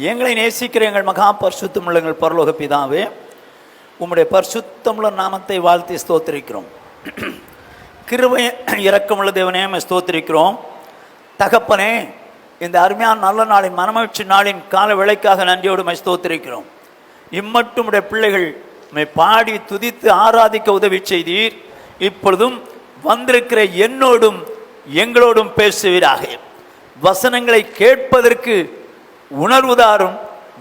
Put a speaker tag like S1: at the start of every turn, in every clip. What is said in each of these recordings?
S1: எங்களை நேசிக்கிற எங்கள் மகா பரிசுத்தமுள்ள எங்கள் பரலோக பிதாவே, உம்முடைய பரிசுத்தமுள்ள நாமத்தை வாழ்த்தி ஸ்தோத்திரிக்கிறோம். கிருபை இரக்கமுள்ள தேவனே ஸ்தோத்திரிக்கிறோம். தகப்பனே, இந்த அருமையான நல்ல நாளின் மனமகிழ்ச்சி நாளின் கால வேளைக்காக நன்றியோடு ஸ்தோத்திரிக்கிறோம். இம்மட்டும் உடைய பிள்ளைகள் பாடி துதித்து ஆராதிக்க உதவி செய்தீர். இப்பொழுதும் வந்திருக்கிற என்னோடும் எங்களோடும் பேசுவீராக. வசனங்களை கேட்பதற்கு உணர்வுதாரும்,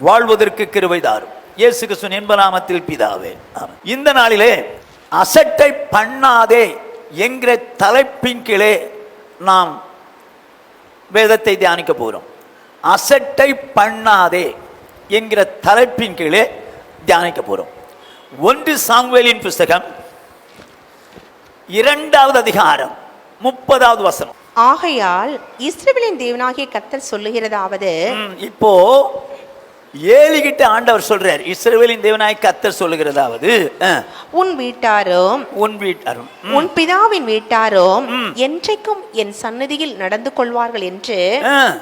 S1: வாழ்வதற்கு கிருபைதாரும். இயேசு கிறிஸ்துவின் இன்ப நாமத்தில் பிதாவே, ஆமென். இந்த நாளிலே அசட்டை பண்ணாதே என்கிற தலைப்பின் கீழே நாம் வேதத்தை தியானிக்க போகிறோம். அசட்டை பண்ணாதே என்கிற தலைப்பின் கீழே தியானிக்க போகிறோம். 1 சாமுவேலின் புஸ்தகம் 2வது அதிகாரம் 30வது வசனம்.
S2: ஆகையால் இஸ்ரவேலின் தேவனாகிய கர்த்தர் சொல்லுகிறதாவது,
S1: இப்போ ஏலிகிட்ட ஆண்டவர் சொல்றார், இஸ்ரவேலின் தேவனாகிய கர்த்தர் சொல்லுகிறதாவது,
S2: உன் வீட்டாரும் உன் பிதாவின் வீட்டாரும் என்றைக்கும் என் சந்நிதியில் நடந்து கொள்வார்கள் என்று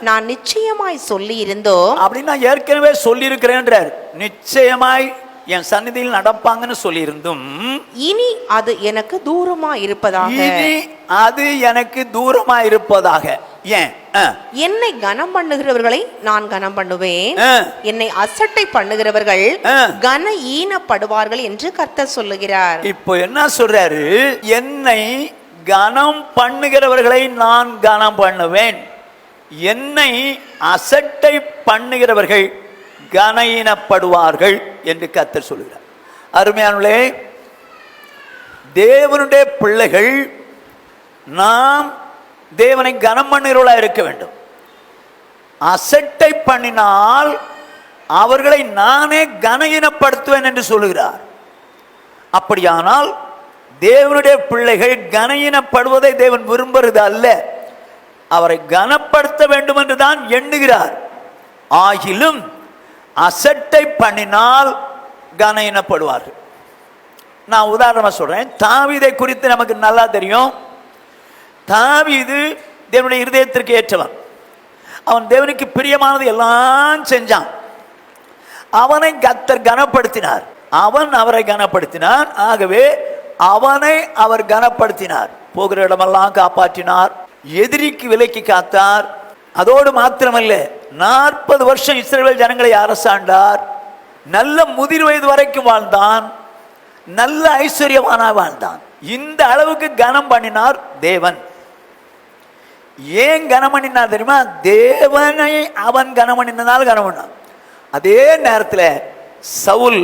S2: நான் நிச்சயமாய் சொல்லி இருந்தோம்.
S1: அப்படின்னா ஏற்கனவே சொல்லி இருக்கிறேன்றார். நிச்சயமாய் என் சந்நிதியில் நடப்பாங்கன்னு சொல்லியிருந்தும்
S2: இனி அது எனக்கு தூரமா இருப்பதாக,
S1: அது எனக்கு தூரமா இருப்பதாக. ஏன்?
S2: என்னை கனம் பண்ணுகிறவர்களை நான் கனம் பண்ணுவேன், என்னை அசட்டை பண்ணுகிறவர்கள் கன ஈனப்படுவார்கள் என்று கர்த்தர் சொல்லுகிறார்.
S1: இப்போ என்ன சொல்றாரு? என்னை கனம் பண்ணுகிறவர்களை நான் கனம் பண்ணுவேன், என்னை அசட்டை பண்ணுகிறவர்கள் கனஈனப்படுவார்கள் என்று கர்த்தர் சொல்கிறார். அருமையானவர்களே, தேவனுடைய பிள்ளைகள் நாம் தேவனை கனம் பண்ணுகிறவர்களாக இருக்க வேண்டும். அசட்டை பண்ணினால் அவர்களை நானே கனஈனப்படுத்துவேன் என்று சொல்லுகிறார். அப்படியானால் தேவனுடைய பிள்ளைகள் கனஈனப்படுவதை தேவன் விரும்புகிறது அல்ல, அவரை கனப்படுத்த வேண்டும் என்று தான் எண்ணுகிறார். ஆகிலும் அசட்டை பண்ணினால் கனஈனப்படுவார்கள். நான் உதாரணமாக சொல்றேன். தாவீதை குறித்து நமக்கு நல்லா தெரியும். தாவீது தேவனுடைய இருதயத்திற்கு ஏற்றவன். அவன் தேவனுக்கு பிரியமானது எல்லாம் செஞ்சான். அவனை கர்த்தர் கனப்படுத்தினார், அவன் அவரை கனப்படுத்தினார். ஆகவே அவனை அவர் கனப்படுத்தினார். போகிற இடமெல்லாம் காப்பாற்றினார், எதிரிக்கு விலைக்கு காத்தார். அதோடு மாத்திரமல்ல, 40 வருஷம் இஸ்ரவேல் ஜனங்களை அரசாண்டார். நல்ல முதிர் வயது வரைக்கும் வாழ்ந்தான், நல்ல ஐஸ்வர்யவானாக வாழ்ந்தான். இந்த அளவுக்கு கனம் பண்ணினார் தேவன். ஏன் கனம் பண்ணினார் தெரியுமா? தேவனை அவன் கனம் பண்ணினால் கனம் பண்ணான். அதே நேரத்தில் சவுல்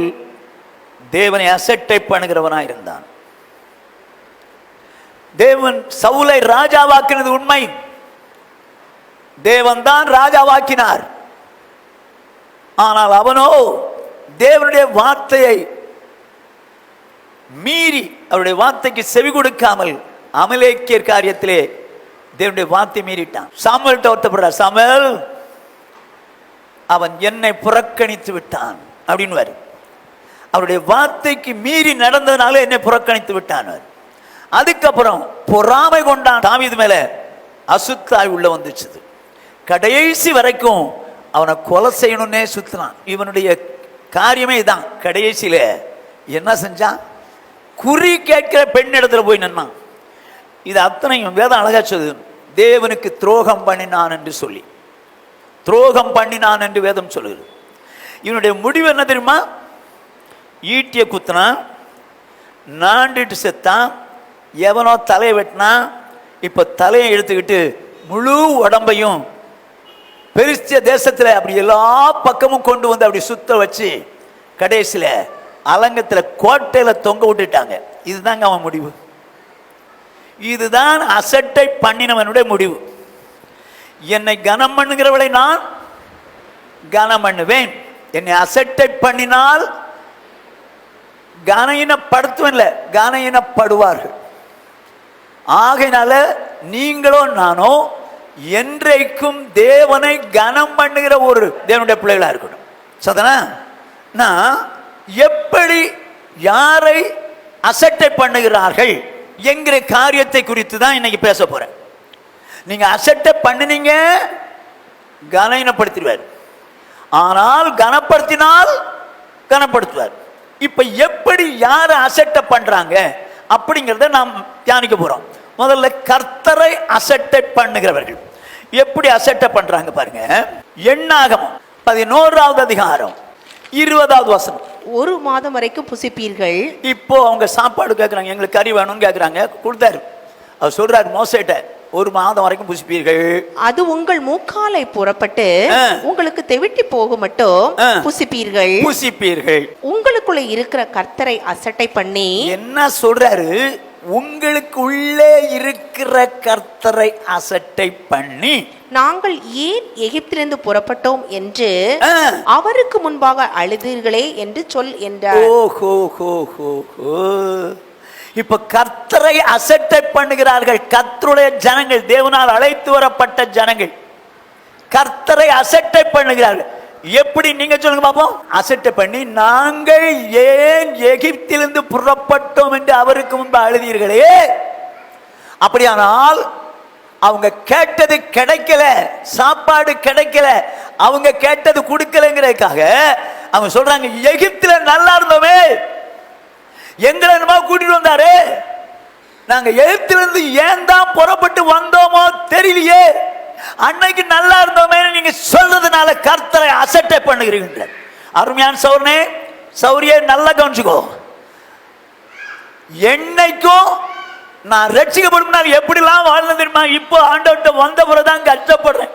S1: தேவனை அசட்டை பண்ணுகிறவனாக இருந்தான். தேவன் சவுலை ராஜாவாக்கினது உண்மை, தேவன் தான் ராஜாவாக்கினார். ஆனால் அவனோ தேவனுடைய வார்த்தையை மீறி, அவருடைய வார்த்தைக்கு செவி கொடுக்காமல் அமலேக்கியர் காரியத்திலே தேவனுடைய வார்த்தை மீறிட்டான். சாமுவேல் ஒருத்தப்படுறார், சாமுவேல் அவன் என்னை புறக்கணித்து விட்டான் அப்படின்னு. அவருடைய வார்த்தைக்கு மீறி நடந்ததுனால என்னை புறக்கணித்து விட்டான். அதுக்கப்புறம் பொறாமை கொண்டான் தாவீது மேல, அசுத்தாய் உள்ள வந்துச்சு. கடைசி வரைக்கும் அவனை கொலை செய்யணும்னே சுத்தினான். இவனுடைய காரியமே இதான். கடைசியில என்ன செஞ்சான்? குறி கேட்கிற பெண் இடத்துல போய் நின்னான். இது அத்தனையும் வேதம் அழகா சொல்லுது. தேவனுக்கு துரோகம் பண்ணினான் என்று சொல்லி, துரோகம் பண்ணினான் என்று வேதம் சொல்லுது. இவனுடைய முடிவு என்ன தெரியுமா? ஈட்டிய குத்தினான், நாண்டுட்டு செத்தான். எவனோ தலையை வெட்டினான். இப்ப தலையை எடுத்துக்கிட்டு முழு உடம்பையும் பெரிஸ்திய தேசத்தில் அப்படி எல்லா பக்கமும் கொண்டு வந்து அப்படி சுத்த வச்சு கடைசியில் அலங்கத்தில் கோட்டையில் தொங்க விட்டுட்டாங்க. இதுதாங்க அவன் முடிவு. இதுதான் அசட்டை பண்ணினவனுடைய முடிவு. என்னை கனம் பண்ணுகிறவளை நான் கனம் பண்ணுவேன், என்னை அசட்டை பண்ணினால் கனஈனப்படுத்துவன்ல கனஈனப்படுவார்கள். ஆகையினால நீங்களோ நானோ என்றைக்கும் தேவனை கனம் பண்ணுகிற ஒரு தேவனுடைய பிள்ளைகளா இருக்கணும். சதனா, நான் எப்படி யாரை அசட்டை பண்ணுகிறார்கள் என்கிற காரியத்தை குறித்து தான் இன்னைக்கு பேச போறேன். நீங்க அசட்டை பண்ணினீங்க, கனஈனப்படுத்திடுவார். ஆனால் கனப்படுத்தினால் கனப்படுத்துவார். இப்ப எப்படி யாரை அசட்டை பண்றாங்க அப்படிங்கிறத நாம் தியானிக்க போறோம். முதல்ல கர்த்தரை அசட்டை பண்ணுகிறவர்கள் எப்படி அசட்டை பண்றாங்க பாருங்க. எண்ணாகமம் 11வது அதிகாரம் 20வது வசனம்.
S2: 1 மாதம் வரைக்கும் புசிப்பீர்கள்.
S1: இப்போ அவங்க சாப்பாடு கேட்கறாங்க, எங்களுக்கு கறி வேணும்னு கேட்கறாங்க, கொடுத்தாரு. அவர் சொல்றாரு மோசேட்ட, 1 மாதம் வரைக்கும் புசிப்பீர்கள்.
S2: அது உங்கள் மூக்காலை புறப்பட்டு உங்களுக்கு தெவிட்டி போக மட்டும் புசிப்பீர்கள்.
S1: புசிப்பீர்கள்.
S2: உங்களுக்குள்ள இருக்கிற கர்த்தரை அசட்டை பண்ணி.
S1: என்ன சொல்றாரு? உங்களுக்கு உள்ளே இருக்கிற கர்த்தரை அசட்டை பண்ணி
S2: நாங்கள் ஏன் எகிப்திலிருந்து புறப்பட்டோம் என்று அவருக்கு முன்பாக அழுதீர்களே என்று சொல் என்றார்.
S1: ஓஹோ ஹோ ஹோ ஹோ. இப்ப கர்த்தரை அசட்டை பண்ணுகிறார்கள். கர்த்தருடைய ஜனங்கள், தேவனால் அழைத்து வரப்பட்ட ஜனங்கள் கர்த்தரை அசட்டை பண்ணுகிறார்கள். எப்படி? நீங்க சொல்லுங்க பாப்போம். அசட்டை பண்ணி நாங்கள் ஏன் எகிப்திலிருந்து புறப்பட்டோம் என்று அவருக்கு முன்பு அழுதீர்களே. அப்படியானால் அவங்க கேட்டது கிடைக்கல, சாப்பாடு கிடைக்கல, அவங்க கேட்டது கொடுக்கலங்கிறதுக்காக அவங்க சொல்றாங்க, எகிப்தில நல்லா இருந்தோமே, எங்களை என்னமா கூட்டிட்டு வந்தாரு, நாங்க எகிப்திலிருந்து ஏன் தான் புறப்பட்டு வந்தோமோ தெரியலையே, அன்னைக்கு நல்லா இருந்தோமே நீங்க சொல்றதுனால கர்த்தரை அசட்டை பண்ணுகிறீங்க. அருமையான சௌரனே சௌரியே நல்லா கவனிச்சுக்கோ. என்னைக்கும் நான் ரட்சிக்கப்படும் எப்படிலாம் வாழ்ந்து தெரியுமா? இப்போ ஆண்டவர்கிட்ட வந்த பிறகுதான் கஷ்டப்படுறேன்,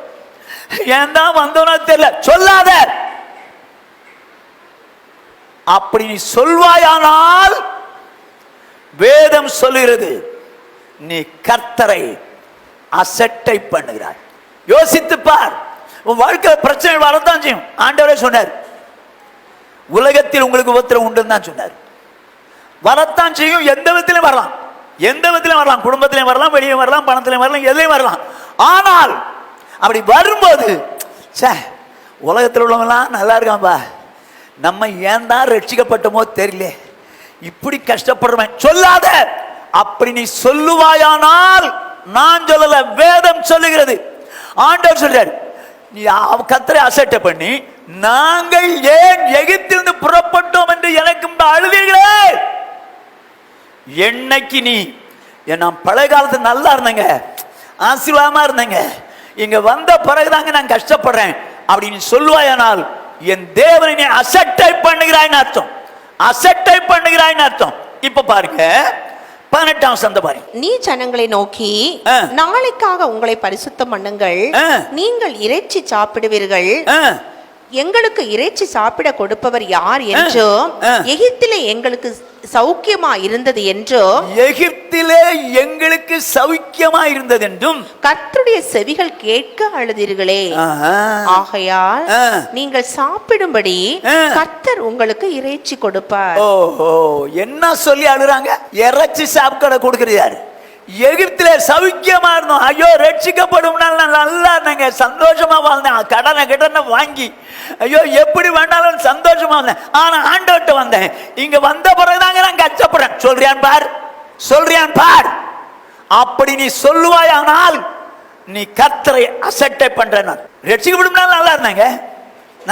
S1: ஏன் தான் வந்தோம்னா தெரியல. சொல்லாத. அப்படி நீ சொல்வாயானால் வேதம் சொல்லுகிறது நீ கர்த்தரை அசட்டை பண்ணுகிறாய். யோசித்து பார். உன் வாழ்க்கையில் பிரச்சனை வரத்தான் செய்யும். ஆண்டவரே சொன்னார், உலகத்தில் உங்களுக்கு உபத்திரம் உண்டுன்னு தான் சொன்னார். வரத்தான் செய்யும். எந்த விதத்திலும் வரலாம், எந்த விதத்திலும் வரலாம். குடும்பத்திலையும் வரலாம், வெளியே வரலாம், பணத்திலையும் வரலாம், எதுலையும் வரலாம். ஆனால் அப்படி வரும்போது உலகத்தில் உள்ளவங்களாம் நல்லா இருக்காம்பா, நம்ம ஏன் தான் ரட்சிக்கப்பட்டோமோ தெரியல, இப்படி கஷ்டப்படுறோம் சொல்லாத. அப்படி நீ சொல்லுவாயானால், நான் சொல்லல, வேதம் சொல்லுகிறது. ஆண்டவர் சொல்றார், நீ கர்த்தரை அசட்டை பண்ணி நாங்கள் ஏன் எகிப்திலிருந்து புறப்பட்டோம் என்று எனக்கு அழுவீர்களே. என்னைக்கு நீ நான் பழைய காலத்துல நல்லா இருந்தேங்க, ஆசீர்வாதமா இருந்தேங்க, இங்க வந்த பிறகுதாங்க நான் கஷ்டப்படுறேன் அப்படின்னு சொல்லுவாயானால் என் தேவனை நீ அசட்டை பண்ணுகிறாய்னு அர்த்தம். அசட்டை பண்ணுகிறாய்னு அர்த்தம். இப்ப பாருங்க 18ஆம் வசனம் பாருங்க.
S2: நீ ஜனங்களை நோக்கி நாளைக்காக உங்களை பரிசுத்தம் பண்ணுங்கள், நீங்கள் இறைச்சி சாப்பிடுவீர்கள், எங்களுக்கு இறைச்சி சாப்பிட கொடுப்பவர் யார் என்றும், எகிப்திலே எங்களுக்கு சௌக்கியமா இருந்தது என்றும்,
S1: எகிப்திலே எங்களுக்கு சௌக்கியமா இருந்தது என்றும்
S2: கர்த்தருடைய செவிகள் கேட்க அழுதீர்களே. ஆகையால் நீங்கள் சாப்பிடும்படி கர்த்தர் உங்களுக்கு இறைச்சி கொடுப்பார்.
S1: ஓஹோ, என்ன சொல்லி அழுறாங்க? இறைச்சி சாப்பிட கொடுக்கிறது யாரு? எகிப்தில சௌக்கியமா இருந்தோம், ஐயோ ரட்சிக்கப்படும் நல்லா இருந்தேங்க, சந்தோஷமா வாழ்ந்தேன், கடனை வாங்கி ஐயோ எப்படி வேணாலும் சந்தோஷமா வந்தேன். ஆனா ஆண்டவர்கிட்ட வந்தேன், இங்க வந்த பிறகுதாங்க நான் கஷ்டப்படுறேன். சொல்றியான் பார், சொல்றியான் பார். அப்படி நீ சொல்லுவாயானால் நீ கர்த்தரை அசட்டை பண்ற. ரட்சிக்கப்படும் நல்லா இருந்தேங்க,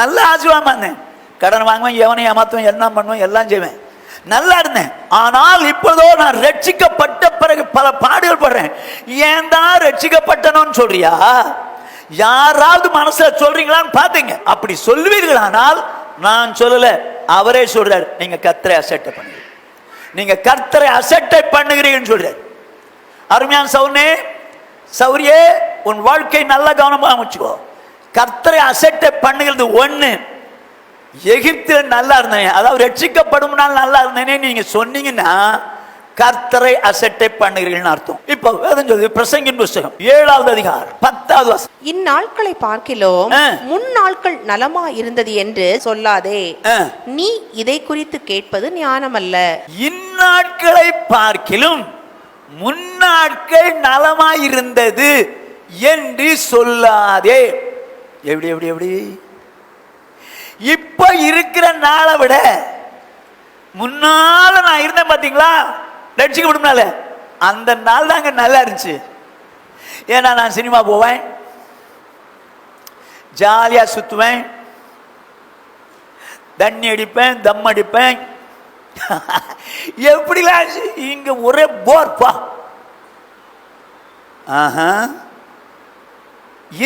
S1: நல்ல ஆசீர்வாதமா இருந்தேன், கடன் வாங்குவேன், எவனை ஏமாத்துவேன், எல்லாம் பண்ணுவேன், எல்லாம் செய்வேன், நல்லா இருந்தேன். ஆனால் இப்போதோ நான் ரட்சிக்கப்பட்ட பிறகு பல பாடுகள் படுறேன். ஏன் தான் ரட்சிக்கப்பட்டனோன்னு சொல்றியா? யாராவது மனசுல சொல்றீங்களான்னு பாத்தீங்க. அப்படி சொல்லுவீர்களானால் நான் சொல்லல, அவரே சொல்றார், நீங்க கர்த்தரை அசட்டை பண்ணுங்க, நீங்க கர்த்தரை அசட்டை பண்ணுகிறீங்கன்னு சொல்றார். அருமையான சௌரனே சௌரியே, உன் வாழ்க்கை நல்ல கவனமா வச்சுக்கோ. கர்த்தரை அசட்டை பண்ணுகிறது ஒண்ணு. எகிப்தில் நல்லா இருந்தேன், அதாவது ரட்சிக்கப்படும் நல்லா இருந்தேனே நீங்க சொன்னீங்கன்னா கர்த்தரை அசட்டை பண்ணுகிறீர்கள் அர்த்தம். இப்ப வேதம் சொல்லுது, பிரசங்கின் புத்தகம் 7வது அதிகாரம் 10வது வசனம்.
S2: இந்நாட்களை பார்க்கிலும் முன் நாட்கள் நலமா இருந்தது என்று சொல்லாதே, நீ இதை குறித்து கேட்பது ஞானமல்ல.
S1: இந்நாட்களை பார்க்கிலும் முன்னாட்கள் நலமா இருந்தது என்று சொல்லாதே. எப்படி எப்படி எப்படி? இப்ப இருக்கிற நாளை விட முன்னால நான் இருந்தேன் பாத்தீங்களா, ரட்சிக்கப்படும்னால, அந்த நாள் தாங்க நல்லா இருந்துச்சு. ஏன்னா நான் சினிமா போவேன், ஜாலியா சுத்துவேன், தண்ணி அடிப்பேன், தம் அடிப்பேன். எப்படிலாம் இங்க ஒரே போர்ப்பா.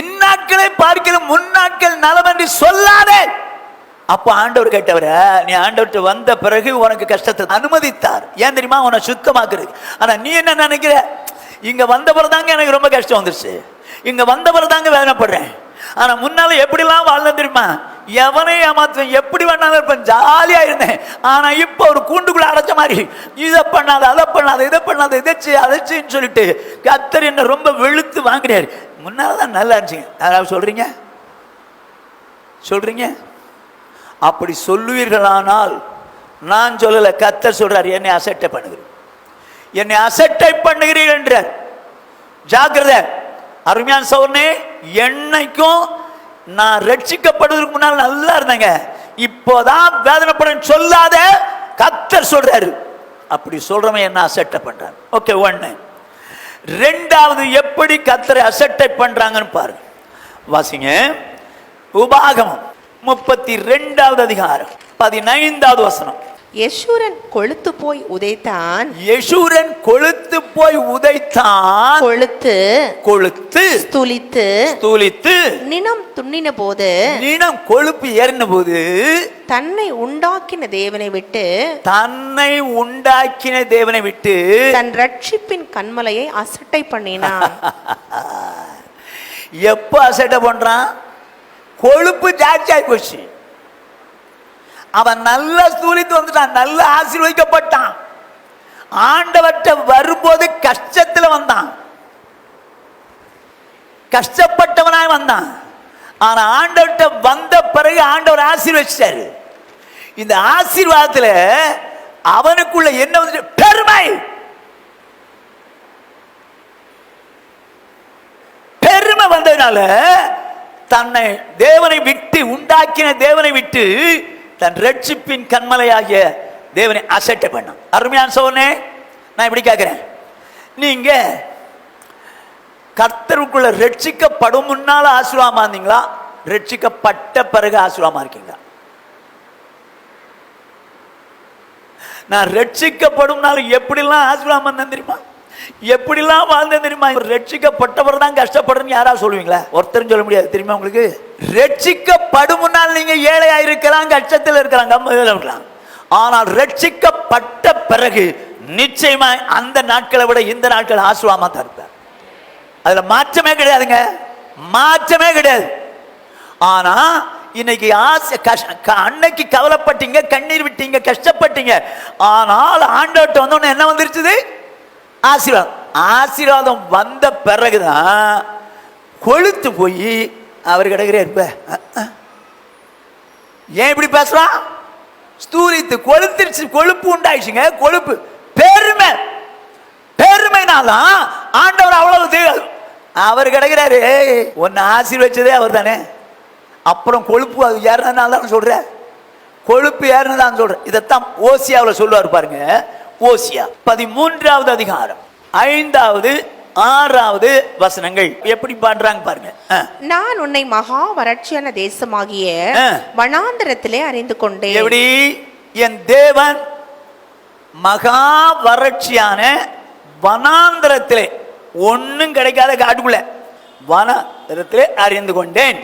S1: இந்நாட்களை பார்க்கிற முன்னாட்கள் நலம் என்று சொல்லாதே. அப்ப ஆண்டவர் கேட்டவர, நீ ஆண்டவர்கிட்ட வந்த பிறகு உனக்கு கஷ்டத்தை அனுமதித்தார். ஏன் தெரியுமா? உன்னை சுத்தமாக்குறது. ஆனா நீ என்ன நினைக்கிற? இங்க வந்த பிறதாங்க எனக்கு ரொம்ப கஷ்டம் வந்துருச்சு, இங்க வந்த பிறதாங்க வேதனைப்படுறேன். ஆனா முன்னால எப்படிலாம் வாழ்ந்த தெரியுமா? எவனை ஏமாத்துவேன், எப்படி வேணாலும் இருப்பேன், ஜாலியா இருந்தேன். ஆனா இப்ப ஒரு கூண்டுக்குள்ள அடைச்ச மாதிரி, இதை பண்ணாத, அதை பண்ணாத, இதை பண்ணாத, இதைச்சு அதைச்சுன்னு சொல்லிட்டு கர்த்தர் என்ன ரொம்ப வெளுத்து வாங்கினாரு. முன்னால்தான் நல்லா இருந்துச்சுங்க. யாராவது சொல்றீங்க? சொல்றீங்க? அப்படி சொல்லுவீர்களானால் நான் சொல்லல, கர்த்தர் சொல்றார், என்னை அசட்டை பண்ணுகிறேன், என்னை அசட்டை பண்ணுகிறீர்கள் என்றார். ஜாக்கிரதை. அருமையான சகோதரனே, என்னைக்கும் நான் ரட்சிக்கப்படுவதற்கு முன்னால் நல்லா இருந்தேங்க, இப்போதான் வேதனைப்பட சொல்லாத, கர்த்தர் சொல்றாரு. அப்படி சொல்றவன் என்ன அசட்டை பண்றான். ஓகே, ஒண்ணு. ரெண்டாவது, எப்படி கர்த்தரை அசட்டை பண்றாங்கன்னு பாருங்க. வாசிங்க. உபாகமம் 32வது அதிகாரம் 15வது வசனம்.
S2: யெஷூரன் கொழுத்து போய் உதைத்தான்.
S1: யெஷூரன் கொழுத்து போய் உதைத்தான்.
S2: கொழுத்து
S1: கொழுத்து
S2: ஸ்துலித்து
S1: ஸ்துலித்து
S2: நினம் துண்ணின போது,
S1: நினம் கொழுப்பு ஏறின போது,
S2: தன்னை உண்டாக்கின தேவனை விட்டு,
S1: தன்னை உண்டாக்கின தேவனை விட்டு
S2: தன் ரட்சிப்பின் கண்மலையை அசட்டை பண்ணினான்.
S1: எப்ப அசட்டை பண்றான்? கொழுப்பு ஜாஸ்தியாகி போச்சு. அவன் நல்ல ஸ்தூலித்து வந்துட்டான், நல்ல ஆசீர்வதிக்கப்பட்டான். ஆண்டவர்கிட்ட வரும்போது கஷ்டத்தில் வந்தான், கஷ்டப்பட்டவனாய் வந்தான். ஆனா ஆண்டவர்கிட்ட வந்த பிறகு ஆண்டவர் ஆசீர்வதிச்சாரு. இந்த ஆசீர்வாதத்தில் அவனுக்குள்ள என்ன வந்து? பெருமை. பெருமை வந்ததுனால தன்னை தேவனை விட்டு, உண்டாக்கின தேவனை விட்டு தன் ரட்சிப்பின் கண்மலையாகிய தேவனை அசட்டை பண்ணான். அருமையான சோழனே, நான் இப்படி கேட்கிறேன், நீங்க கர்த்தருக்குள்ள ரட்சிக்கப்படும் முன்னால ஆசீர்வாதமா இருந்தீங்களா, ரட்சிக்கப்பட்ட பிறகு ஆசீர்வாதமா இருக்கீங்களா? நான் ரட்சிக்கப்படும் நாள் எப்படிலாம் ஆசீர்வாதம் வந்தேன் தெரியுமா, எப்படிலாம் வாழ்ந்தேன் தெரியுமா? ரட்சிக்கப்பட்டவர் தான் கஷ்டப்படுறேன்னு யாராவது சொல்லுவீங்களா? ஒருத்தரும் சொல்ல முடியாது. தெரியுமா உங்களுக்கு? ரட்சிக்கப்படும் முன்னால் நீங்க ஏழையா இருக்கலாம், கஷ்டத்தில் இருக்கலாம், கம்மியில் இருக்கலாம். ஆனால் ரட்சிக்கப்பட்ட பிறகு நிச்சயமா அந்த நாட்களை விட இந்த நாட்கள் ஆசீர்வாதமா தான் இருப்பார். அதுல மாற்றமே கிடையாதுங்க, மாற்றமே கிடையாது. ஆனா இன்னைக்கு அன்னைக்கு கவலைப்பட்டீங்க, கண்ணீர் விட்டீங்க, கஷ்டப்பட்டீங்க. ஆனால் ஆண்டவர்கிட்ட வந்தோன்னு என்ன வந்துருச்சு? ஆசீர்வாதம். ஆசீர்வாதம் வந்த பிறகுதான் கொழுத்து போய் அவர் கிடைக்கிறார். ஏன் இப்படி பேசுறான்? ஸ்தூலித்து கொழுத்திருச்சு, கொழுப்பு உண்டாயிடுச்சுங்க. கொழுப்பு பெருமை, பெருமைனாதான் ஆண்டவர் அவ்வளவு அவர் கிடைக்கிறாரு. ஒன்னு ஆசீர்வச்சதே அவர் தானே. அப்புறம் கொழுப்பு அது ஏறினதுனால தான் சொல்ற, கொழுப்பு ஏறினதான் சொல்ற. இதைத்தான் ஓசியாவில் சொல்லுவார் பாருங்க. ஓசியா 13வது அதிகாரம் 5வது 6வது வசனங்கள் எப்படி பண்றாங்க பாருங்க.
S2: நான் உன்னை மகா வறட்சியான தேசமாகிய வனாந்தரத்திலே அறிந்து கொண்டேன்.
S1: எப்படி? என் தேவன் மகா வறட்சியான வனாந்தரத்திலே, ஒன்னும் கிடைக்காத காட்டுக்குள்ள வனாந்தரத்திலே அறிந்து கொண்டேன்.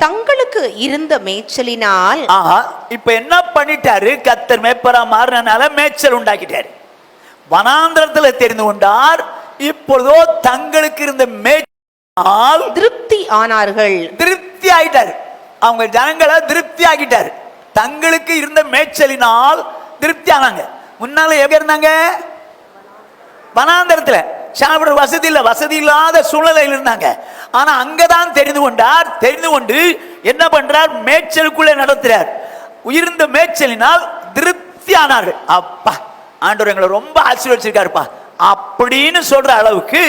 S2: தங்களுக்கு இருந்த மேய்ச்சலினால்,
S1: இப்ப என்ன பண்ணிட்டாரு? கர்த்தர் மேய்ப்பரா மாறினால மேய்ச்சல் உண்டாக்கிட்டாரு. வனாந்தரத்தில் தெரிந்து கொண்டார். இப்பொழுதோ தங்களுக்கு இருந்த மேய்ச்சல்
S2: திருப்தி ஆனார்கள்.
S1: திருப்தி ஆகிட்டார். அவங்க ஜனங்களை திருப்தி ஆகிட்டார். தங்களுக்கு இருந்த மேய்ச்சலினால் திருப்தி ஆனாங்க. முன்னால எங்க இருந்தாங்க? வனாந்தரத்தில். சாப்பிட வசதி இல்லை, வசதி இல்லாத சூழ்நிலையில் இருந்தாங்க. ஆனா அங்கதான் தெரிந்து கொண்டார். தெரிந்து கொண்டு என்ன பண்றார்? மேய்ச்சலுக்குள்ளே நடத்துறார். உயர்ந்த மேய்ச்சலினால் திருப்தி ஆனார்கள். அப்பா, ஆண்டவர் எங்களை ரொம்ப ஆசீர்வதிச்சிருக்காருப்பா அப்படின்னு சொல்ற அளவுக்கு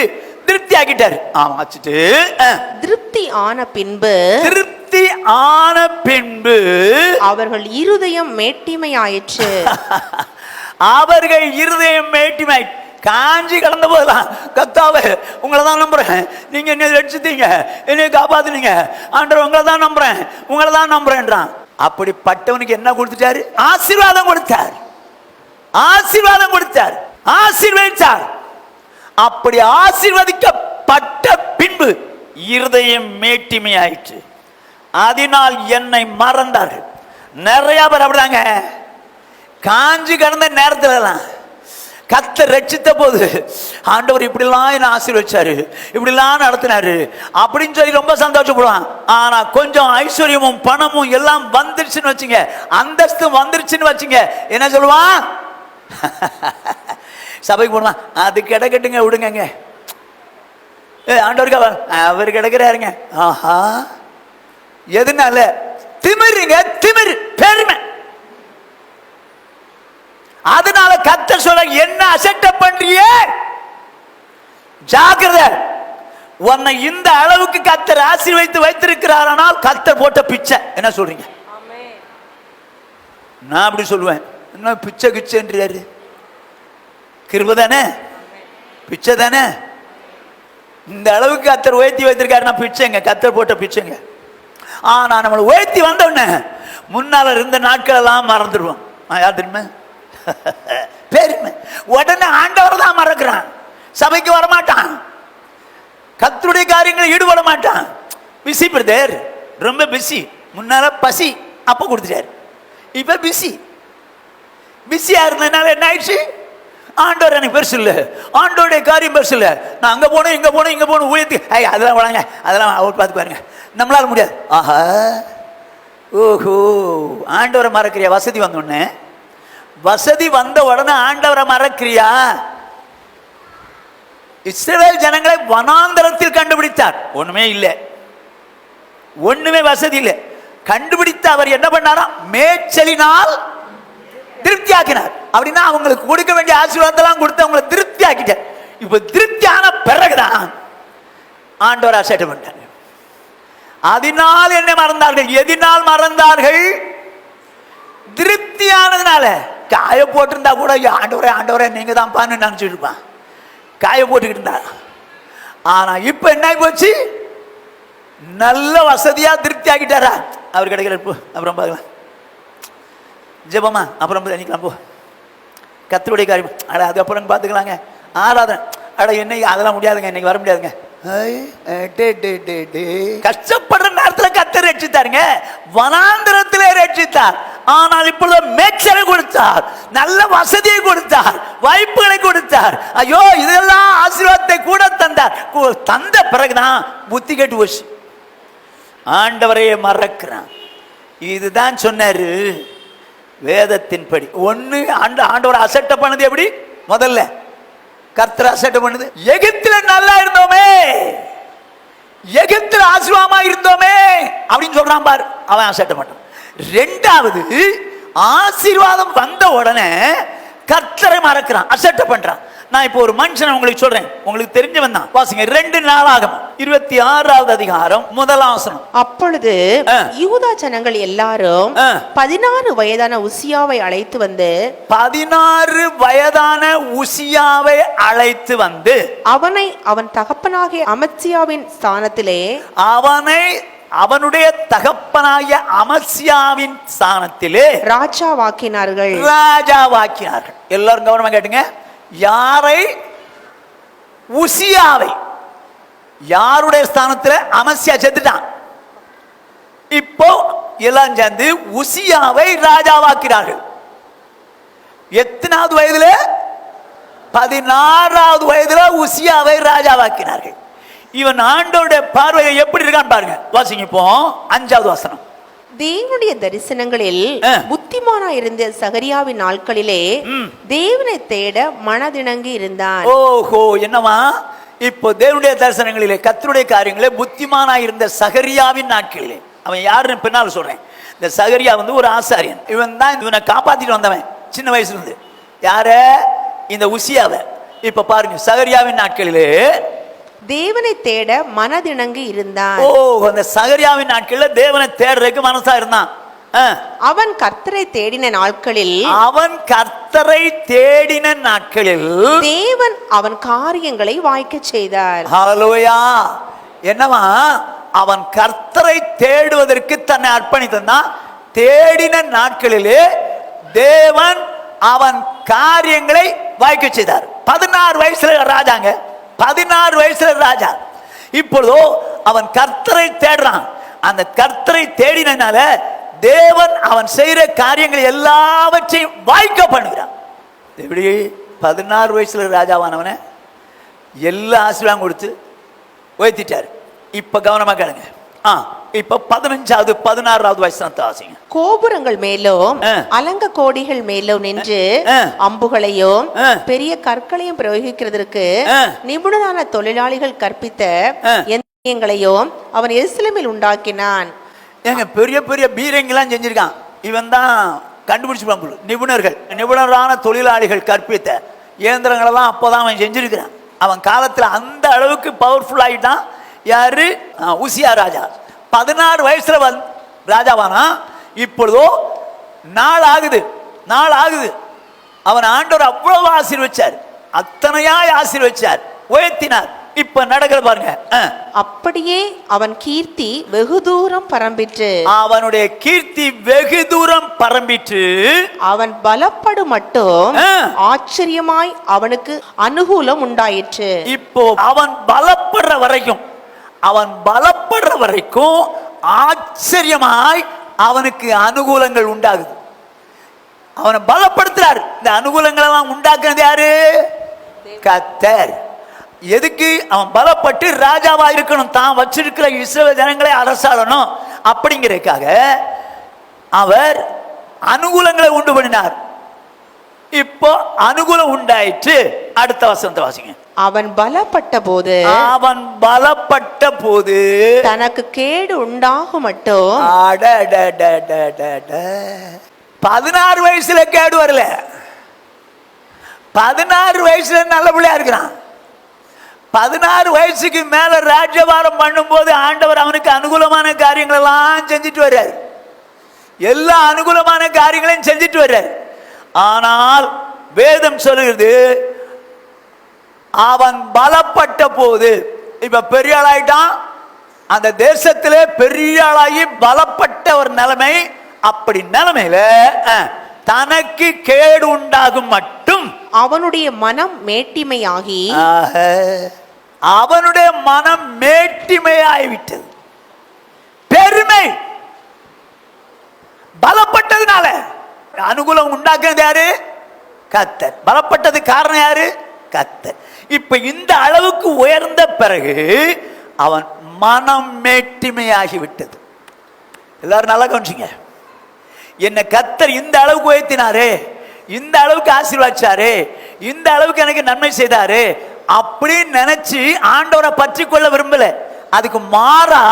S1: திருப்தி ஆகிட்டாரு. ஆமாச்சிட்டு
S2: திருப்தி ஆன பின்பு,
S1: திருப்தி ஆன பின்பு
S2: அவர்கள் இருதயம் மேட்டிமையாயிற்று.
S1: அவர்கள் இருதயம் மேட்டிமை காஞ்சி கடந்த போதெல்லாம், கர்த்தாவே உங்களை தான் நம்புறேன், நீங்க என்னை ரட்சித்தீங்க, என்னை காப்பாத்துனீங்க, ஆண்டவர் உங்களை தான் நம்புறேன், உங்களை தான் நம்புறேன்றான். அப்படிப்பட்டவனுக்கு என்ன கொடுத்துட்டாரு? ஆசீர்வாதம் கொடுத்தார். ஆசீர்வாதம் கொடுத்தார், ஆசீர்வதித்தார். அப்படி ஆசீர்வதிக்கப்பட்ட பின்பு இருதயம் மேட்டிமையாயிற்று. அதனால் என்னை மறந்தார்கள். நிறைய பேர் அப்படிதாங்க. காஞ்சி கடந்த நேரத்துல கர்த்தர் ரட்சித்த போது ஆண்டவர் இப்படிலாம் என்ன ஆசீர்வதிச்சாரு, இப்படிலாம் நடத்தினாரு அப்படின்னு சொல்லி ரொம்ப சந்தோஷப்படுவான். ஆனா கொஞ்சம் ஐஸ்வர்யமும் பணமும் எல்லாம் வந்துருச்சுன்னு வச்சுங்க, அந்தஸ்து வந்துருச்சுன்னு வச்சுங்க, என்ன சொல்லுவான்? சபைக்கு போடுவான், அது கிடக்கட்டுங்க, விடுங்க, ஆண்டவருக்கு அவர் கிடக்கிறாருங்க. ஆஹா, எதுனால? திமிருங்க, திமிரு, பெருமை. அதனால கர்த்தர் சொல்ல, என்ன அசட்ட பண்றிய, ஜாக்கிரதை. உன்னை இந்த அளவுக்கு கர்த்தர் ஆசீர்வதித்து வைத்திருக்கிறார். ஆனால் கர்த்தர் போட்ட பிச்சை. என்ன சொல்றீங்க? நான் அப்படி சொல்லுவேன், என்ன பிச்சை கிச்சைன்றாரு? கிருபை தானே, பிச்சை தானே. இந்த அளவுக்கு கர்த்தர் உயர்த்தி வைத்திருக்காருன்னா பிச்சைங்க, கர்த்தர் போட்ட பிச்சைங்க. ஆனா நம்மளை உயர்த்தி வந்தோடனே முன்னால இருந்த நாட்கள் எல்லாம் மறந்துடுவோம். யார் தெரியுமா? பெருமை. உடனே ஆண்டவர் தான் மறக்கிறான், சபைக்கு வரமாட்டான், கர்த்தருடைய காரியங்களை ஈடுபட மாட்டான். பிஸி பிரதர், ரொம்ப பிஸி. முன்னால பசி அப்ப கொடுத்துட்டாரு, இப்ப பிஸி. பிஸியா இருந்ததுனால என்ன ஆயிடுச்சு? ஆண்டவர் எனக்கு பெருசு இல்லை, ஆண்டோடைய காரியம் பெருசு இல்லை, நான் அங்க போனேன் இங்க போனேன் இங்க போன உயர்த்தி, அதெல்லாம் வராங்க, அதெல்லாம் அவர் பார்த்து பாருங்க, நம்மளால முடியாது. ஆஹா, ஓஹோ, ஆண்டவரை மறக்கிறியா? வசதி வந்தோடனே, வசதி வந்த உடனே ஆண்டவரை மறக்கிறியா? இஸ்ரவேல் ஜனங்களை வனாந்தரத்தில் கண்டுபிடித்தார். ஒண்ணுமே இல்லை, ஒண்ணுமே வசதி இல்லை. கண்டுபிடித்த அவர் என்ன பண்ணாரா? மேய்ச்சலினால் திருப்தி ஆக்கினார். அப்படின்னா அவங்களுக்கு கொடுக்க வேண்டிய ஆசீர்வாதத்தெல்லாம் கொடுத்து அவங்களை திருப்தி ஆக்கிட்டார். இப்ப திருப்தியான பிறகுதான் ஆண்டவர் அசட்டை பண்ணிட்டாங்க. அதனால் என்ன மறந்தார்கள்? எதினால் மறந்தார்கள்? திருப்தியானதுனால. காய போட்டிருந்தா கூட ஆண்டவரே ஆண்டவரே நீங்க தான் பான்னு நினைச்சிட்டு இருப்பான், காய போட்டுக்கிட்டு இருந்தா. ஆனா இப்ப என்ன போச்சு? நல்ல வசதியா திருப்தி ஆக்கிட்டாரா? அவர் கிடைக்கிற அப்புறம் பார்க்கலாம், ஜெபமா அப்புறம் நினைக்கலாம், போ கர்த்தருடைய காரியம் அதுக்கப்புறம் பார்த்துக்கலாங்க. ஆராதனை என்ன அதெல்லாம் முடியாதுங்க, இன்னைக்கு வர முடியாதுங்க. கஷ்டப்படுற நேரத்தில் கர்த்தர் ரட்சித்தாருங்க, வனாந்திரத்திலே ரட்சித்தார். ஆனால் இப்பொழுது மேய்ச்சலை கொடுத்தார், நல்ல வசதியை கொடுத்தார், வாய்ப்புகளை கொடுத்தார். ஐயோ, இதெல்லாம் ஆசீர்வாதத்தை கூட தந்தார். தந்த பிறகுதான் புத்தி கெட்டு போச்சு, ஆண்டவரையே மறக்கிறான். இதுதான் சொன்னாரு வேதத்தின்படி. ஒண்ணு ஆண்டவர் அசட்டை பண்ணது எப்படி? முதல்ல கர்த்தர் அசட்டை பண்ணுது, எகிப்தில நல்லா இருந்தோமே, எகிப்தில ஆசீர்வாதமா இருந்தோமே அப்படின்னு சொல்றான் பாரு, அவன் அசட்டை பண்ணான். ரெண்டாவது, ஆசீர்வாதம் வந்த உடனே கர்த்தரை மறக்கிறான், அசட்டை பண்றான். நான் இப்போ ஒரு மனுஷன் உங்களுக்கு சொல்றேன், உங்களுக்கு தெரிஞ்சவன் தான். வாசிங்க 2 நாளாகமம் 26வது அதிகாரம் 1 வசனம்.
S2: அப்பொழுது யூதா ஜனங்கள் எல்லாரும் 16 வயதான உசியாவை அழைத்து வந்து
S1: 16 வயதான உசியாவை அழைத்து வந்து
S2: அவனை அவன் தகப்பனாகிய அமத்சியாவின் ஸ்தானத்திலே
S1: அவனுடைய தகப்பனாகிய அமத்சியாவின் ஸ்தானத்திலே ராஜாவாக்கினார்கள். எல்லாரும் கவனமா கேட்டுங்க. யாரை? உசியாவை. யாருடைய ஸ்தானத்துல? அமத்சியா செத்துட்டான். இப்போ எல்லாம் சேர்ந்து உசியாவை ராஜாவாக்கிறார்கள். எத்தனாவது வயதுல? 16வது வயதுல உசியாவை ராஜாவாக்கினார்கள். இவன் ஆண்டவருடைய பார்வையை எப்படி இருக்கான்னு பாருங்க. வாசிங்க இப்போ 5வது வசனம்.
S2: தேவனுடைய தரிசனங்களில் புத்திமானா இருந்த சகரியாவின் நாட்களிலே தேவனை தேட மனதிணங்கி இருந்தான்.
S1: ஓஹோ, என்னவா? இப்போ தேவனுடைய தரிசனங்களிலே கர்த்தருடைய காரியங்களே புத்திமானா இருந்த சகரியாவின் நாட்களிலே. அவன் யாருன்னு பின்னால் சொல்றேன். இந்த சகரியா ஒரு ஆசாரியன். இவன் தான் இவனை காப்பாத்திட்டு வந்தவன் சின்ன வயசுல இருந்து. யார? இந்த உசியாவை. இப்ப பாருங்க, சகரியாவின் நாட்களிலே
S2: தேவனை தேட மனதிணங்கி இருந்தான்.
S1: ஓ, அந்த சகரியாவின் நாட்களில் தேவனை தேடுறதுக்கு மனசா இருந்தான்.
S2: அவன் கர்த்தரை தேடின நாட்களில்
S1: தேவன்
S2: அவன் காரியங்களை வாய்க்க செய்தார்.
S1: ஹல்லேலூயா. என்னவா? அவன் கர்த்தரை தேடுவதற்கு தன்னை அர்ப்பணித்தான். தேடின நாட்களிலே தேவன் அவன் காரியங்களை வாய்க்க செய்தார். 16 வயசுல ராஜாங்க, 16 வயசுல ராஜா. இப்பொழுதோ அவன் கர்த்தரை தேடுறான். அந்த கர்த்தரை தேடினால தேவன் அவன் செய்யற காரியங்கள் எல்லாவற்றையும் வாய்க்க பண்ணுகிறான். எப்படி 16 வயசுல ராஜாவானவன எல்லா ஆசீர்வாதம் கொடுத்து உயர்த்திட்டார். இப்ப கவனமா கேளுங்க. இப்ப 15வது 16வது வயசு வாசிங்க.
S2: கோபுரங்கள் மேலும் அலங்க கோடிகள் மேலும் நின்று அம்புகளையும் பெரிய கற்களையும் பிரயோகிக்கிறதற்கு நிபுணரான தொழிலாளிகள் கற்பித்த எந்திரங்களையும் அவன் எருசலேமில் உண்டாக்கினான்.
S1: ஏங்க பெரிய பெரிய பீரங்கெல்லாம் செஞ்சிருக்கான். இவன் தான் கண்டுபிடிச்சு நிபுணரான தொழிலாளிகள் கற்பித்த இயந்திரங்களை தான் அப்போதான் அவன் செஞ்சிருக்கிறான். அவன் காலத்தில் அந்த அளவுக்கு பவர்ஃபுல் ஆகிட்டான். யாரு? உசியா ராஜா. 16 வயசுல ராஜாவானா. இப்பொழுதோ நாள் ஆகுது. அவன் ஆண்டவர் அவ்வளவு ஆசீர்வச்சார், அத்தனையாய் ஆசீர்வச்சார், உயர்த்தினார். இப்ப நடக்கிற பாருங்க.
S2: அப்படியே அவன் கீர்த்தி வெகு தூரம் பரம்பிற்று.
S1: அவனுடைய கீர்த்தி வெகு தூரம் பரம்பிற்று.
S2: அவன் பலப்படு மட்டும் ஆச்சரியமாய் அவனுக்கு அனுகூலம் உண்டாயிற்று.
S1: இப்போ அவன் பலப்படுற வரைக்கும் ஆச்சரியமாய் அவனுக்கு அனுகூலங்கள் உண்டாகுது. அவனை பலப்படுத்துறார். இந்த அனுகூலங்கள் எல்லாம் உண்டாக்குறது யாரு? கர்த்தர். எதுக்கு? அவன் பலப்பட்டு ராஜாவா இருக்கணும், தான் வச்சிருக்கிற இஸ்ரவேல் ஜனங்களை அரசாளணும் அப்படிங்கிறதுக்காக அவர் அனுகூலங்களை உண்டு பண்ணினார். இப்போ அனுகூலம் உண்டாயிற்று. அடுத்த வசனத்தை வாசிங்க.
S2: அவன் பலப்பட்ட போது தனக்கு கேடு உண்டாகும் மட்டும்
S1: 16 வயசுல கேடு வரல. 16 வயசுல நல்ல பிள்ளையா இருக்கிறான். 16 வயசுக்கு மேல ராஜ்யபாரம் பண்ணும் போது ஆண்டவர் அவனுக்கு அனுகூலமான காரியங்கள் எல்லாம் செஞ்சுட்டு வர்றாரு. எல்லா அனுகூலமான காரியங்களையும் செஞ்சுட்டு வர்றாரு. ஆனால் வேதம் சொல்லுகிறது அவன் பலப்பட்ட போது, இப்ப பெரிய ஆளாயிட்டான், அந்த தேசத்திலே பெரிய ஆளாகி பலப்பட்ட ஒரு நிலைமை. அப்படி நிலைமையில தனக்கு கேடு உண்டாகும் மட்டும்
S2: அவனுடைய மனம் மேட்டிமையாகி
S1: மேட்டிமையாகிவிட்டது. பெருமை பலப்பட்டதுனால அனுகூலம் உண்டாக்குறது யாரு? கர்த்தர். பலப்பட்டது காரணம் யாரு? கர்த்தர். இப்ப இந்த அளவுக்கு உயர்ந்த பிறகு அவன் மனம் மேட்டிமையாகிவிட்டது. எல்லாரும் நல்லா கவனிச்சிங்க. என்ன கர்த்தர் இந்த அளவுக்கு உயர்த்தினாரே, இந்த அளவுக்கு ஆசீர்வதிச்சாரே, இந்த அளவுக்கு எனக்கு நன்மை செய்தாரு அப்படின்னு நினைச்சு ஆண்டவரை பற்றி கொள்ள விரும்பல. அதுக்கு மாறா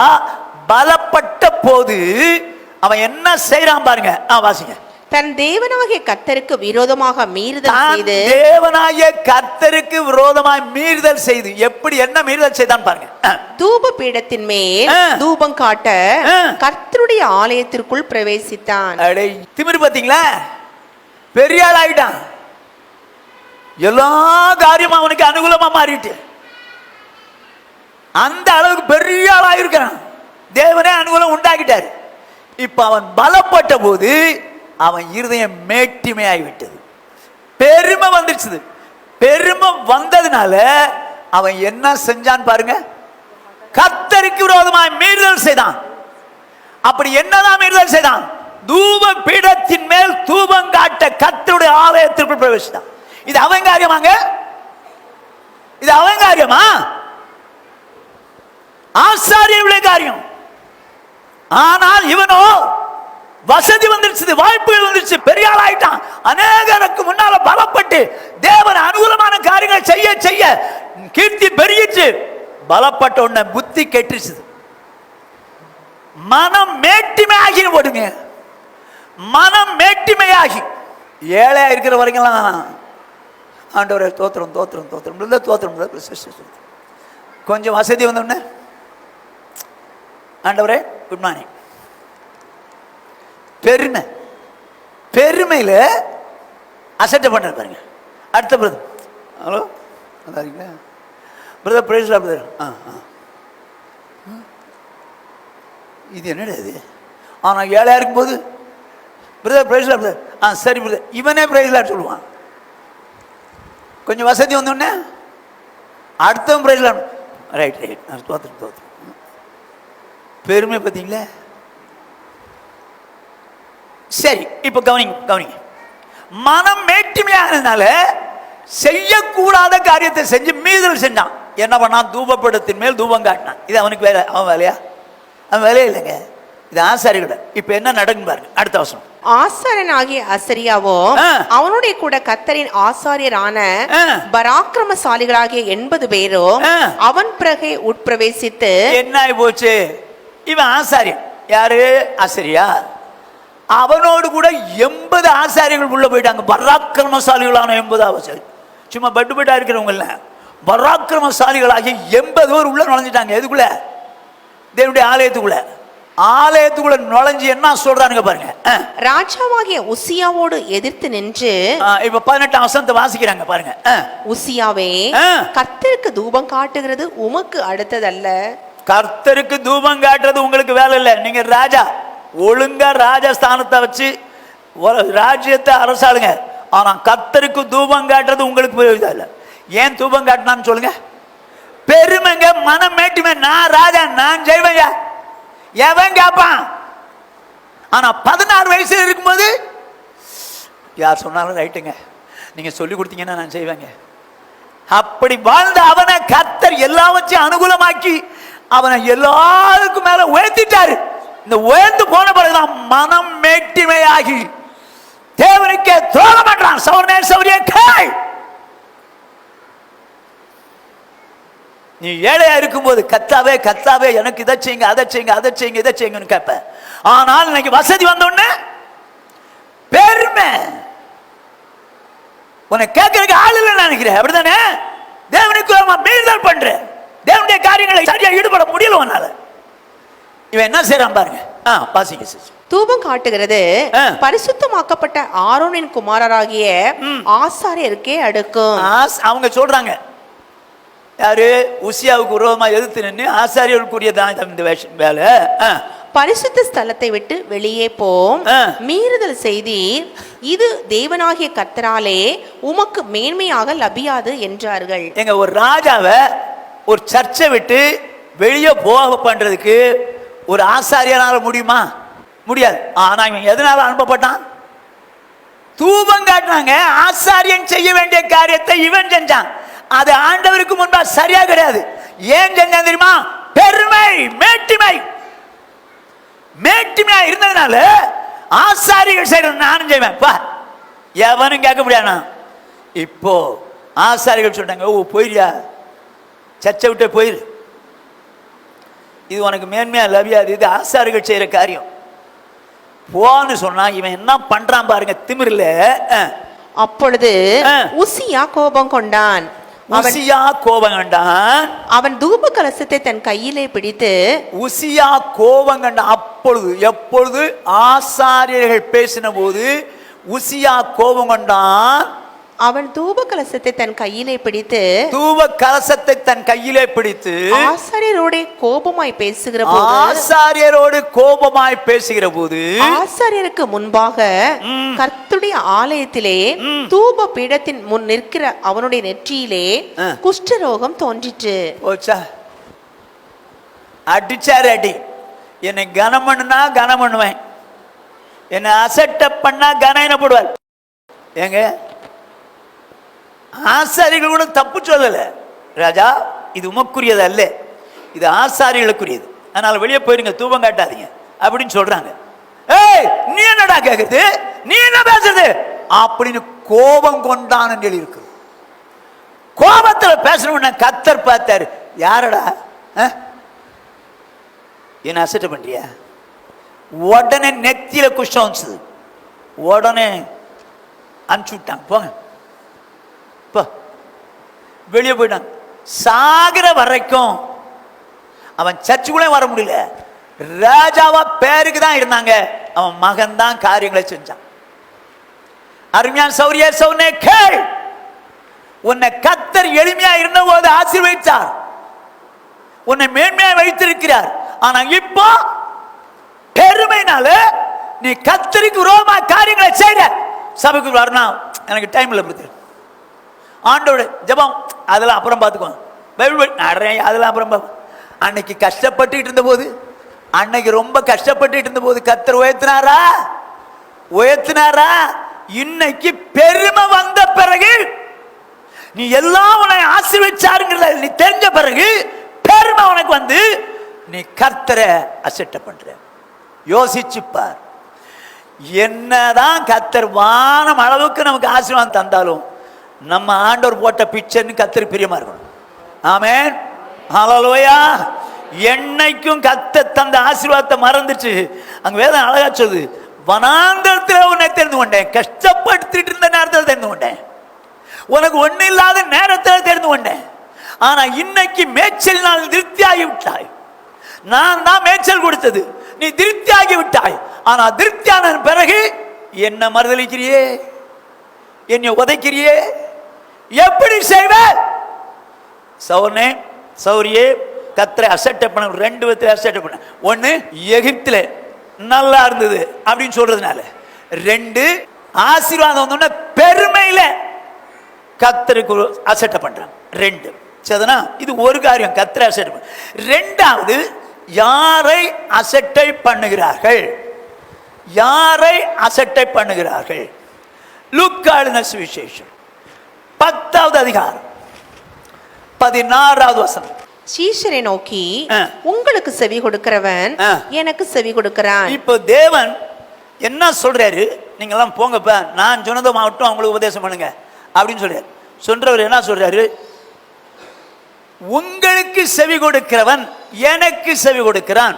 S1: பலப்பட்ட போது அவன் என்ன செய்யறான் பாருங்க. வாசிங்க.
S2: தன் தேவனாகிய கர்த்தருக்கு விரோதமாக மீறுதல் செய்து,
S1: தேவனாகிய கர்த்தருக்கு விரோதமாக மீறுதல் செய்து, எப்படி என்ன மீறுதல் செய்தான் பாருங்க.
S2: தூப பீடத்தின் மேல் தூபம் காட்ட கர்த்தருடைய ஆலயத்திற்குள் பிரவேசித்தான்.
S1: திமிரு பாத்தீங்களா? பெரிய ஆள் ஆயிட்டான். எல்லா காரியமும் அவனுக்கு அனுகூலமா மாறிட்டு அந்த அளவுக்கு பெரிய ஆள் ஆயிருக்கிறான். தேவனே அனுகூலம் உண்டாக்கிட்டாரு. இப்ப அவன் பலப்பட்ட போது அவன் இருதயம் மேட்டிமையாகிவிட்டது. பெருமை வந்துருச்சு. பெருமை வந்ததுனால அவன் என்ன செஞ்சான் பாருங்க. கர்த்தருக்கு விரோதமாய் மீறுதல் செய்தான். அப்படி என்னதான் மீறுதல் செய்தான்? தூப பீடத்தின் மேல் தூபம் காட்ட கர்த்தருடைய ஆலயத்திற்குள் பிரவேசித்தான். இது அவன் காரியமாங்க? இது அவன் காரியமா? ஆசாரியர்களுடைய காரியம். ஆனால் இவனோ வசதி வந்துருச்சு, வாய்ப்புகள் வந்துருச்சு, பெரிய ஆள் ஆயிட்டான். அநேகருக்கு முன்னால பலப்பட்டு தேவன் அனுகூலமான காரியங்களை செய்ய செய்ய கீர்த்தி பெருகிச்சு. பலப்பட்ட உடனே புத்தி கெட்டுச்சு. மனம் மேட்டிமையாகி போடுங்க. மனம் மேட்டிமையாகி ஏழையா இருக்கிற வரைக்கும் ஆண்டவரே தோத்திரம் தோத்திரம் தோத்திரம் தோத்திரம். கொஞ்சம் வசதி வந்த உடனே ஆண்டவரே குட் மார்னிங். பெருமை, பெருமையில அசட்டை பண்ண பாருங்க. அடுத்த பிரதர், ஹலோ நல்லா இருக்கீங்களா பிரதர்? பிரைஸ்லா பிரதர். இது என்னடா இது? ஆனால் ஏழையா இருக்கும்போது பிரதர் பிரைஸ் லார்ட் பிரதர். சரி பிரதர். இவனே பிரைஸ் லார்ட் சொல்லுவான். கொஞ்சம் வசதி வந்தோடனே அடுத்தவன் பிரைஸ் லார்ட். ரைட் ரைட் தோத்து பெருமை பார்த்தீங்களே. சரி, இப்ப கவனிங்க. மனம் மேட்டுமையானதுனால செய்யக்கூடாத காரியத்தை செஞ்சு மீதல் செஞ்சான். என்ன பண்ணான்? தூபப்படத்தின் மேல் தூபம் காட்டினான். இது அவனுக்கு வேலை. அவன் வேலையா? அவன் வேலையே இல்லைங்க. இது ஆசாரியோட. இப்ப என்ன நடக்கும் பாருங்க அடுத்த வசனம்.
S2: ஆசாரியனாகிய அசரியாவோ அவனுடைய கூட கர்த்தரின் ஆசாரியரான பராக்கிரமசாலிகளாகிய 80 பேரும் அவன் பிறகே உட்பிரவேசித்து. என்ன
S1: ஆகி போச்சு? இவன் ஆசாரியன். யாரு? அசரியா. அவனோடு கூட 80 ஆசாரிகள் உள்ள போயிட்டாங்க. பராக்கிரமசாலிகளான 80 ஆசாரி. சும்மா பட்டுப்பட்டா இருக்கிறவங்க பராக்கிரமசாலிகளாகி 80 பேர் உள்ள நுழைஞ்சிட்டாங்க. எதுக்குள்ள? தேவனுடைய ஆலயத்துக்குள்ள. ஆலயத்துக்குள்ள நுழைஞ்சு என்ன சொல்றாங்க பாருங்க.
S2: ராஜாவாகிய உசியாவோடு எதிர்த்து நின்று
S1: இப்ப 18 வசனத்தை வாசிக்கிறாங்க பாருங்க.
S2: உசியாவே, கர்த்தருக்கு தூபம் காட்டுகிறது உமக்கு அடுத்ததல்ல.
S1: கர்த்தருக்கு தூபம் காட்டுறது உங்களுக்கு வேலை இல்லை. நீங்க ராஜா, ஒழுங்கா ராஜஸ்தானத்தை வச்சு ராஜ்யத்தை அரசாளுங்க. ஆனா கர்த்தருக்கு தூபம் காட்டுறது உங்களுக்கு இல்லை. ஏன் தூபம் காட்டினான்னு சொல்லுங்க. பெருமைங்க, மனம் மேட்டுமே. நான் ராஜா, நான் செய்வேங்க. எவன் கேட்பான்? ஆனா 16 வயசுல இருக்கும்போது யார் சொன்னாலும் ரைட்டுங்க, நீங்க சொல்லி கொடுத்தீங்கன்னா நான் செய்வேங்க. அப்படி வாழ்ந்த அவனை கர்த்தர் எல்லாவற்றையும் அனுகூலமாக்கி அவனை எல்லாருக்கும் மேல உயர்த்திட்டாரு. இந்த உயர்ந்து போன பிறகுதான் மனம் மேட்டிமையாகி தேவனுக்கே துரோகம் பண்றான். சௌரனே சௌரிய கேள். நீ ஏழையா இருக்கும்போது கத்தாவே கத்தாவே எனக்கு இதை செய்யுங்க, அதை செய்யுங்க, அதை செய்யுங்க, இதை செய்யுங்கன்னு கேட்ப. ஆனால் இன்னைக்கு வசதி வந்தோடனே பெருமை. உன்னை கேட்கறதுக்கு ஆள் இல்லை நினைக்கிறேன். அப்படித்தானே? தேவனுக்கு மீறுதல் பண்ற, தேவனுடைய காரியங்களை சரியா ஈடுபட முடியல உன்னால. இவன் என்ன செய்யறான் பாருங்க. வாசிங்க.
S2: தூபம் காட்டுகிறது பரிசுத்தமாக்கப்பட்ட ஆரோனின் குமாரராகிய ஆசாரியருக்கே அடுக்கும்.
S1: அவங்க சொல்றாங்க. யாரு? உசியாவுக்கு விரோதமா எதிர்த்து நின்று ஆசாரியர்களுக்குரியதான் இந்த வேலை.
S2: பரிசுத்த ஸ்தலத்தை விட்டு வெளியே போம், மீறுதல் செய்தீர், இது தேவனாகிய கர்த்தராலே உமக்கு மேன்மையாக லபியாது என்றார்கள்.
S1: எங்க ஒரு ராஜாவை ஒரு சர்ச்சை விட்டு வெளியே போக பண்றதுக்கு ஒரு ஆசாரியனால முடியுமா? முடியாது. ஆனா இவன் எதனால அனுப்பப்பட்டான்? தூபம் காட்டினாங்க. ஆசாரியன் செய்ய வேண்டிய காரியத்தை இவன் செஞ்சான். அது ஆண்டவருக்கு முன்பா சரியா கிடையாது. ஏன் செஞ்சான் தெரியுமா? பெருமை, மேட்டிமை. மேட்டிமையா இருந்ததுனால ஆசாரிகள் செய்யறது நானும் செய்வேன் பா, எவனும் கேட்க முடியாதா? இப்போ ஆசாரிகள் சொல்றாங்க, ஓ போயிரியா, சர்ச்சை விட்டு போயிரு, இது உனக்கு மேன்மையா லபியாது, இது ஆசாரிகள் செய்யற காரியம், போன்னு சொன்னா இவன் என்ன பண்றான் பாருங்க, திமிரில.
S2: அப்பொழுது உசியா கோபம் கொண்டான்.
S1: உசியா கோபம் கண்டான்.
S2: அவன் தூப கலசத்தை தன் கையிலே பிடித்து.
S1: உசியா கோபம் கண்டான். அப்பொழுது, எப்பொழுது? ஆசாரியர்கள் பேசின போது உசியா கோபம் கொண்டான்.
S2: அவன் தூப கலசத்தை தன் கையிலே பிடித்து.
S1: தூப கலசத்தை தன் கையிலே பிடித்து
S2: ஆசாரியரோடு கோபமாய் பேசுகிற போது.
S1: ஆசாரியரோடு கோபமாய் பேசுகிற போது
S2: ஆசாரியருக்கு முன்பாக கர்த்தருடைய ஆலயத்திலே தூப பீடத்தின் முன் நிற்கிற அவனுடைய நெற்றியிலே குஷ்டரோகம் தோன்றிற்று.
S1: அடிச்சாரு அடி. என்னை கனம் பண்ணுனா கனம் பண்ணுவேன், என்னை அசட்ட பண்ணா கனம் போடுவார். ஏங்க ஆசாரிகள் கூட தப்பு சொல்லல, ராஜா இது உமக்குரியது அல்ல, இது ஆசாரிகளுக்குரியது, அதனால வெளியே போயிருங்க, தூபம் காட்டாதீங்க அப்படின்னு சொல்றாங்க. ஏய் நீ என்னடா கேக்குறது, நீ என்ன பேசுறது அப்படின்னு கோபம் கொண்டான் என்று இருக்கு. கோபத்துல பேசணும்னா கர்த்தர் பார்த்தாரு, யாரடா என்ன அசட்ட பண்றியா? உடனே நெத்தியில குஷ்டம் வந்துச்சு, உடனே அனுப்பிச்சு விட்டாங்க, போங்க வெளியே போயிட்டான். சாகிற வரைக்கும் அவன் சர்ச்சுக்குள்ளே வர முடியல. ராஜாவா பேருக்கு தான் இருந்தாங்க, அவன் மகன் தான் காரியங்களை செஞ்சான். அருமையான சௌரிய சௌனே கேள், உன்னை கர்த்தர் எளிமையா இருந்த போது ஆசீர்வதித்தார், உன்னை மேன்மையா வைத்திருக்கிறார். ஆனா இப்போ பெருமைனால நீ கர்த்தருக்கு விரோதமா செய்யற சபைக்கு வரணும், எனக்கு டைம் இல்லை பிரதர். ஆண்டோட ஜெபம் அதெல்லாம் அப்புறம் பார்த்துக்குவோம், பைபிள் நிறைய அதெல்லாம் அப்புறம் பார்ப்போம். அன்னைக்கு கஷ்டப்பட்டுட்டு இருந்த போது, அன்னைக்கு ரொம்ப கஷ்டப்பட்டுட்டு இருந்த போது கர்த்தர் உயர்த்தினாரா? இன்னைக்கு பெருமை வந்த பிறகு, நீ எல்லாம் உன்னை ஆசீர்வதிச்சாருங்கிறத நீ தெரிஞ்ச பிறகு பெருமை உனக்கு வந்து நீ கர்த்தரை அசட்டை பண்ற. யோசிச்சுப்பார். என்னதான் கர்த்தர் வானம் அளவுக்கு நமக்கு ஆசீர்வாதம் தந்தாலும் நம்ம ஆண்டவர் போட்ட பிக்சர்னு கர்த்தருக்கு பிரியமா இருக்கணும். ஆமென், ஹல்லேலூயா. என்னைக்கும் கர்த்தர் தந்த ஆசீர்வாதத்தை மறந்துச்சு. அங்க வேதம் அழகா சொல்லுது, வனாந்தரத்தில் உன்னை தெரிந்து கொண்டேன், கஷ்டப்படுத்திட்டு இருந்த நேரத்தில் தெரிந்து கொண்டேன், உனக்கு ஒண்ணு இல்லாத நேரத்தில் தெரிந்து கொண்டேன். ஆனா இன்னைக்கு மேய்ச்சல் நாள் திருப்தியாகி விட்டாய். நான் தான் மேய்ச்சல் கொடுத்தது, நீ திருப்தியாகி விட்டாய். ஆனா திருப்தியான பிறகு என்ன மறுதலிக்கிறியே, என்னை உதைக்கிறியே, எப்படி செய்வ? சௌர்ணே சௌரியே கர்த்தரை அசட்டை பண்ண ரெண்டு விதத்தில் அசட்டை பண்ண. ஒன்னு எகிப்தில நல்லா இருந்தது அப்படின்னு சொல்றதுனால, ரெண்டு ஆசீர்வாதம் வந்தோடனே பெருமையில கர்த்தருக்கு அசட்டை பண்றாங்க. ரெண்டு சரிதானா? இது ஒரு காரியம், கர்த்தரை அசட்டை பண்ண. ரெண்டாவது, யாரை அசட்டை பண்ணுகிறார்கள், யாரை அசட்டை பண்ணுகிறார்கள்? லூக்கா எழுதின சுவிசேஷம் 10வது அதிகாரம் 16வது வசனம்.
S2: சீஷரை நோக்கி, உங்களுக்கு செவி கொடுக்கிறவன் எனக்கு செவி கொடுக்கிறான். இப்போ
S1: தேவன் என்ன சொல்றாரு? நீங்க எல்லாம் போங்கப்ப, நான் சொன்னதை மாவட்டம் அவங்களுக்கு உபதேசம் பண்ணுங்க அப்படின்னு சொல்றாரு. சொல்றவர் என்ன சொல்றாரு? உங்களுக்கு செவி கொடுக்கிறவன் எனக்கு செவி கொடுக்கிறான்.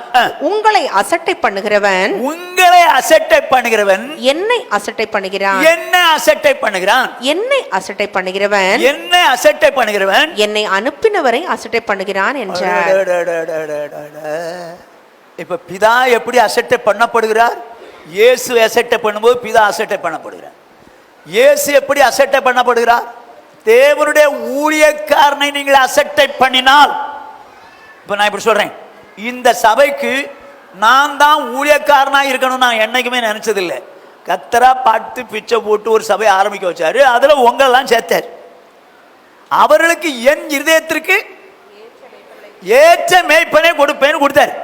S2: உங்களை அசட்டை பண்ணுகிறவன்,
S1: உங்களை அசட்டை பண்ணுகிறவன்
S2: என்னை அசட்டை பண்ணுகிறான்.
S1: என்ன அசட்டை பண்ணுகிறான்?
S2: என்னை அசட்டை பண்ணுகிறவன்,
S1: என்னை அசட்டை பண்ணுகிறவன்
S2: என்னை அனுப்பினவரை அசட்டை பண்ணுகிறான் என்றார்.
S1: இப்ப பிதா எப்படி அசட்டை பண்ணப்படுகிறார்? இயேசு அசட்டை பண்ணும்போது பிதா அசட்டை பண்ணப்படுகிறார். இயேசு எப்படி அசட்டை பண்ணப்படுகிறார்? தேவனுடைய ஊழியக்காரனை நீங்கள் அசட்டை பண்ணினால், இப்ப நான் இப்படி சொல்றேன், இந்த சபைக்கு நான் தான் ஊழியக்காரனா இருக்கணும் நான் என்னைக்குமே நினைச்சதில்லை. கர்த்தரா பார்த்து பிச்சை போட்டு ஒரு சபை ஆரம்பிக்க வச்சாரு, அதுல உங்களெல்லாம் சேர்த்தார். அவர்களுக்கு என் இருதயத்திற்கு ஏற்ற மேய்ப்பனே கொடுப்பேன்னு கொடுத்தாரு.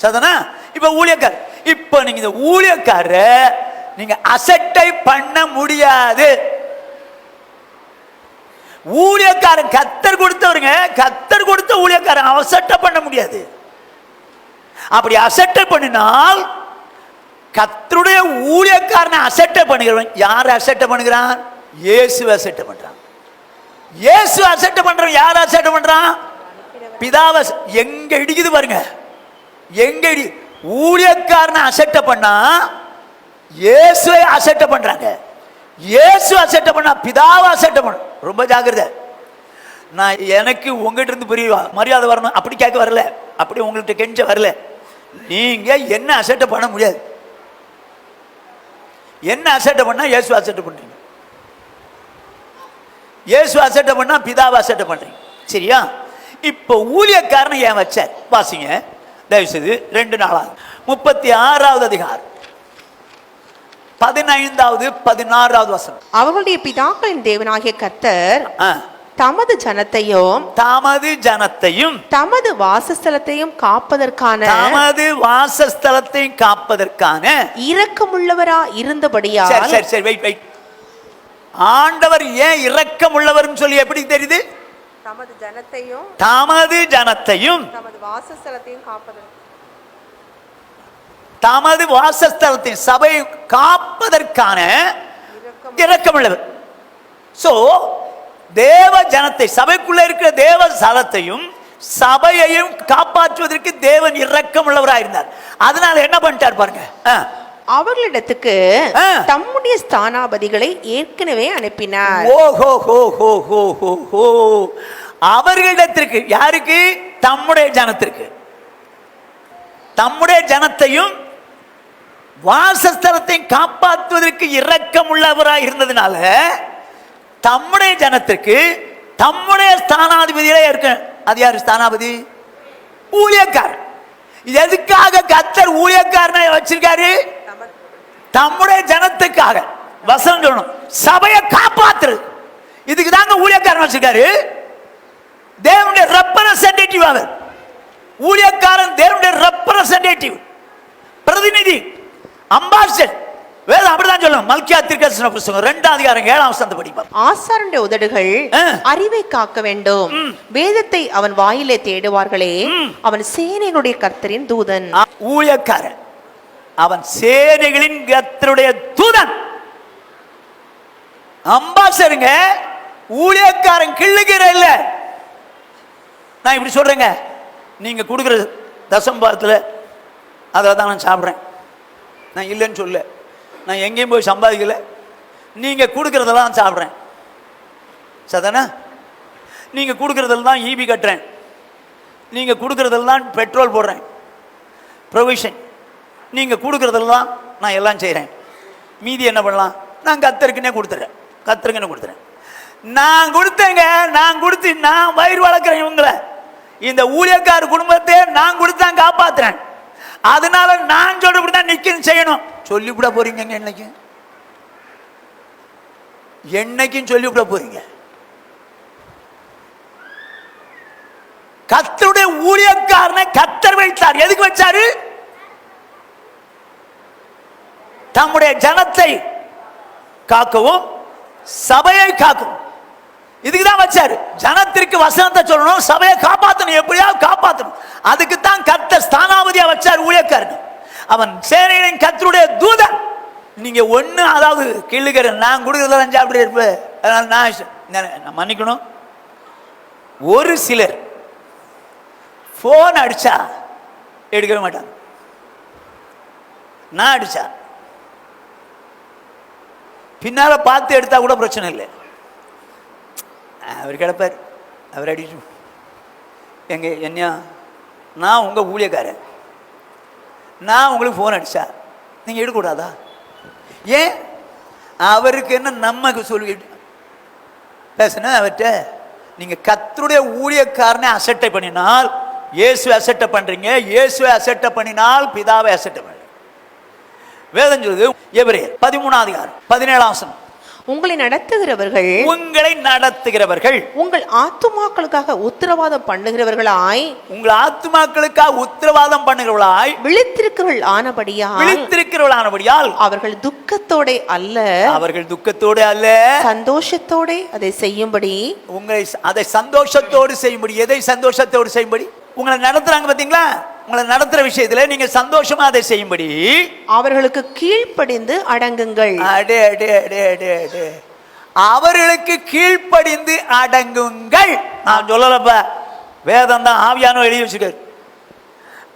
S1: சரிதானா? இப்ப ஊழியக்காரர், இப்ப நீங்க இந்த ஊழியக்காரர நீங்க அசட்டை பண்ண முடியாது. ஊழியக்காரன் கர்த்தர் கொடுத்தவருங்க, கர்த்தர் கொடுத்த ஊழியக்காரன் அசட்டை பண்ண முடியாது. அப்படி அசட்டை பண்ணினால் கர்த்தருடைய ஊழியக்காரனை அசட்டை பண்ணுகிறவன் யார் அசட்டை பண்ணுகிறான்? இயேசு அசட்டை பண்றான். இயேசு அசட்டை பண்றவன் யார் அசட்டை பண்றான்? பிதாவை. எங்க இடிக்குது பாருங்க, எங்க இடி. ஊழியக்காரனை அசட்டை பண்ணா இயேசுவை அசட்டை பண்றாங்க. இயேசு அசட்டை பண்ணா பிதாவை அசட்டை பண்ண. ரொம்ப ஜாக்கிரதை. நான் எனக்கு உங்ககிட்ட இருந்து பெரிய மரியாதை வரணும் அப்படி கேட்க வரல, அப்படி உங்கள்கிட்ட கெஞ்ச வரல. நீங்க என்ன அசட்டை பண்ண முடியாது. என்ன அசட்டை பண்ணா இயேசு அசட்டை பண்றீங்க, இயேசு அசட்டை பண்ணா பிதாவை அசட்டை பண்றீங்க. சரியா? இப்ப ஊழியக்காரனை ஏன் வச்சார்? வாசிங்க தயவு செய்து 2 நாளாக 36வது அதிகாரம் 15வது 16வது வசனம்.
S2: அவர்களுடைய பிதாக்களின் தேவனாகிய கர்த்தர் தமது ஜனத்தையும் தமது வாசஸ்தலத்தையும் காப்பதற்கான இரக்கமுள்ளவரா இருந்தபடியால்.
S1: சரி வெயிட். ஆண்டவர் ஏன் இரக்கமுள்ளவர் சொல்லி எப்படி தெரியுது?
S2: தமது ஜனத்தையும்
S1: தமது வாசஸ்தலத்தின் சபை காப்பதற்கான இரக்கமுள்ளவர். சோ தேவ ஜனத்தை, சபைக்குள்ள இருக்கிற தேவ ஸ்தலத்தையும் சபையையும் காப்பாற்றுவதற்கு தேவன் இரக்கமுள்ளவராக இருந்தார். அதனால என்ன பண்ணிட்டார் பாருங்க,
S2: அவர்களிடத்துக்கு தம்முடைய ஸ்தானாபதிகளை ஏற்கனவே அனுப்பினார்.
S1: அவர்களிடத்திற்கு, யாருக்கு? தம்முடைய ஜனத்திற்கு. தம்முடைய ஜனத்தையும் வாசஸ்தலத்தையும் காப்பாற்றுவதற்கு இரக்கம் உள்ளவராக இருந்ததுனால தம்முடைய ஜனத்திற்கு தம்முடைய ஸ்தானாதிபதியிலே இருக்க. அது யாரு ஸ்தானாபதி? ஊழியக்காரன். எதுக்காக கர்த்தர் ஊழியக்காரனை வச்சிருக்காரு? தம்முடைய ஜனத்துக்காக வசனம் சொல்லணும், சபையை காப்பாத்துறது. இதுக்கு தாங்க ஊழியக்காரன் வச்சிருக்காரு. தேவனுடைய ரெப்ரசன்டேட்டிவ் அவர். ஊழியக்காரன் தேவனுடைய ரெப்ரசன்டேட்டிவ், பிரதிநிதி, அம்பாசிடர். வேதம் அப்படிதான் சொல்லணும். மல்கியா தீர்க்கதரிசன புத்தகம் 2 அதிகாரம் 7ஆம் வசனத்தை படிப்போம்.
S2: ஆசாரனுடைய உதடுகள் அறிவை காக்க வேண்டும், வேதத்தை அவன் வாயிலே தேடுவார்களே, அவன் சேனைகளுடைய கர்த்தரின் தூதன்.
S1: ஊழியக்காரன் அவன் சேனைகளின் கர்த்தருடைய தூதன், அம்பாசருங்க. ஊழியக்காரன் கிள்ளுகிற இல்ல. நான் இப்படி சொல்றேங்க, நீங்க கொடுக்குற தசம்பாரத்தில் அதில் தான் நான் சாப்பிட்றேன். நான் இல்லைன்னு சொல்ல, நான் எங்கேயும் போய் சம்பாதிக்கல, நீங்க கொடுக்கறதெல்லாம் சாப்பிட்றேன். சதானா? நீங்க கொடுக்கறதெல்லாம் தான் ஈபி கட்டுறேன், நீங்க கொடுக்கறதெல்லாம் பெட்ரோல் போடுறேன், ப்ரொவிஷன். நீங்க கொடுக்கறதெல்லாம் நான் எல்லாம் செய்கிறேன். மீதி என்ன பண்ணலாம்? நான் கத்தருக்குன்னே கொடுத்துறேன், கத்தருக்குன்னு கொடுத்துறேன். நான் கொடுத்தேங்க, நான் கொடுத்து நான் வயிறு வளர்க்குறேன் இவங்களை. இந்த ஊழியக்கார குடும்பத்தை நான் கொடுத்தான் காப்பாத்துறேன். அதனால நான் சொல்றபடிதான் நிக்கணும், செய்யணும். சொல்லிவிட போறீங்க என்னைக்கும், என்னைக்கும் சொல்லிவிட போறீங்க. கர்த்தருடைய ஊழியக்காரனை கர்த்தர் வைத்தார். எதுக்கு வச்சாரு? தம்முடைய ஜனத்தை காக்கவும் சபையை காக்கவும். இதுக்குதான் வச்சாரு. ஜனத்திற்கு வசனத்தை சொல்லணும், சபையை காப்பாற்றணும், எப்படியாவது காப்பாற்றணும். அதுக்கு தான் கர்த்தர் ஸ்தானாபதியா வச்சார் ஊழியக்காரன். அவன் சேனையின் கர்த்தருடைய தூதன். நீங்க ஒண்ணு, அதாவது கிள்ளுகிற நான் கொடுக்கறதெல்லாம் சாப்பிட்டு இருப்பேன். நான் மன்னிக்கணும். ஒரு சிலர் போன் அடிச்சா எடுக்கவே மாட்டாங்க. நான் அடிச்சா பின்னால பார்த்து எடுத்தா கூட பிரச்சனை இல்லை. அவர் கிடப்பார், அவர் அடிச்சு எங்க என்ன, நான் உங்க ஊழியக்காரன், நான் உங்களுக்கு போன் அடிச்சா நீங்க எடுக்கக்கூடாதா? ஏன்? அவருக்கு என்ன நமக்கு சொல்லிட்டு பேசுன அவர்கிட்ட. நீங்க கர்த்தருடைய ஊழியக்காரனை அசட்டை பண்ணினால் இயேசுவை அசட்டை பண்றீங்க, இயேசுவை அசட்டை பண்ணினால் பிதாவை அசட்டை பண்றீங்க. வேதம் சொல்லுது, எபிரேயர் 13ஆம் அதிகாரம் 17ஆம் வசனம்,
S2: உங்களை நடத்துகிறவர்கள் உங்கள் ஆத்துமாக்களுக்காக உத்தரவாதம் பண்ணுகிறவர்களாய்,
S1: உங்கள் ஆத்துமாக்களுக்காக உத்தரவாதம் பண்ணுகிறவர்களாய் விழித்திருக்கிறவர்கள் ஆனபடியால் அவர்கள் துக்கத்தோட அல்ல
S2: சந்தோஷத்தோட அதை செய்யும்படி,
S1: உங்களை அதை சந்தோஷத்தோடு செய்யும்படி. எதை சந்தோஷத்தோடு செய்யும்படி? உங்களை நடத்துறாங்க பாத்தீங்களா, உங்களை நடத்துற விஷயத்துல நீங்க சந்தோஷமா அதை செய்யும்படி
S2: அவர்களுக்கு கீழ்ப்படிந்து அடங்குங்கள்.
S1: அடே அடே அடே அடே அடே, அவர்களுக்கு கீழ்ப்படிந்து அடங்குங்கள். நான் சொல்லலப்பா, வேதம் தான் ஆவியானோ எழுதி வச்சிருக்காரு.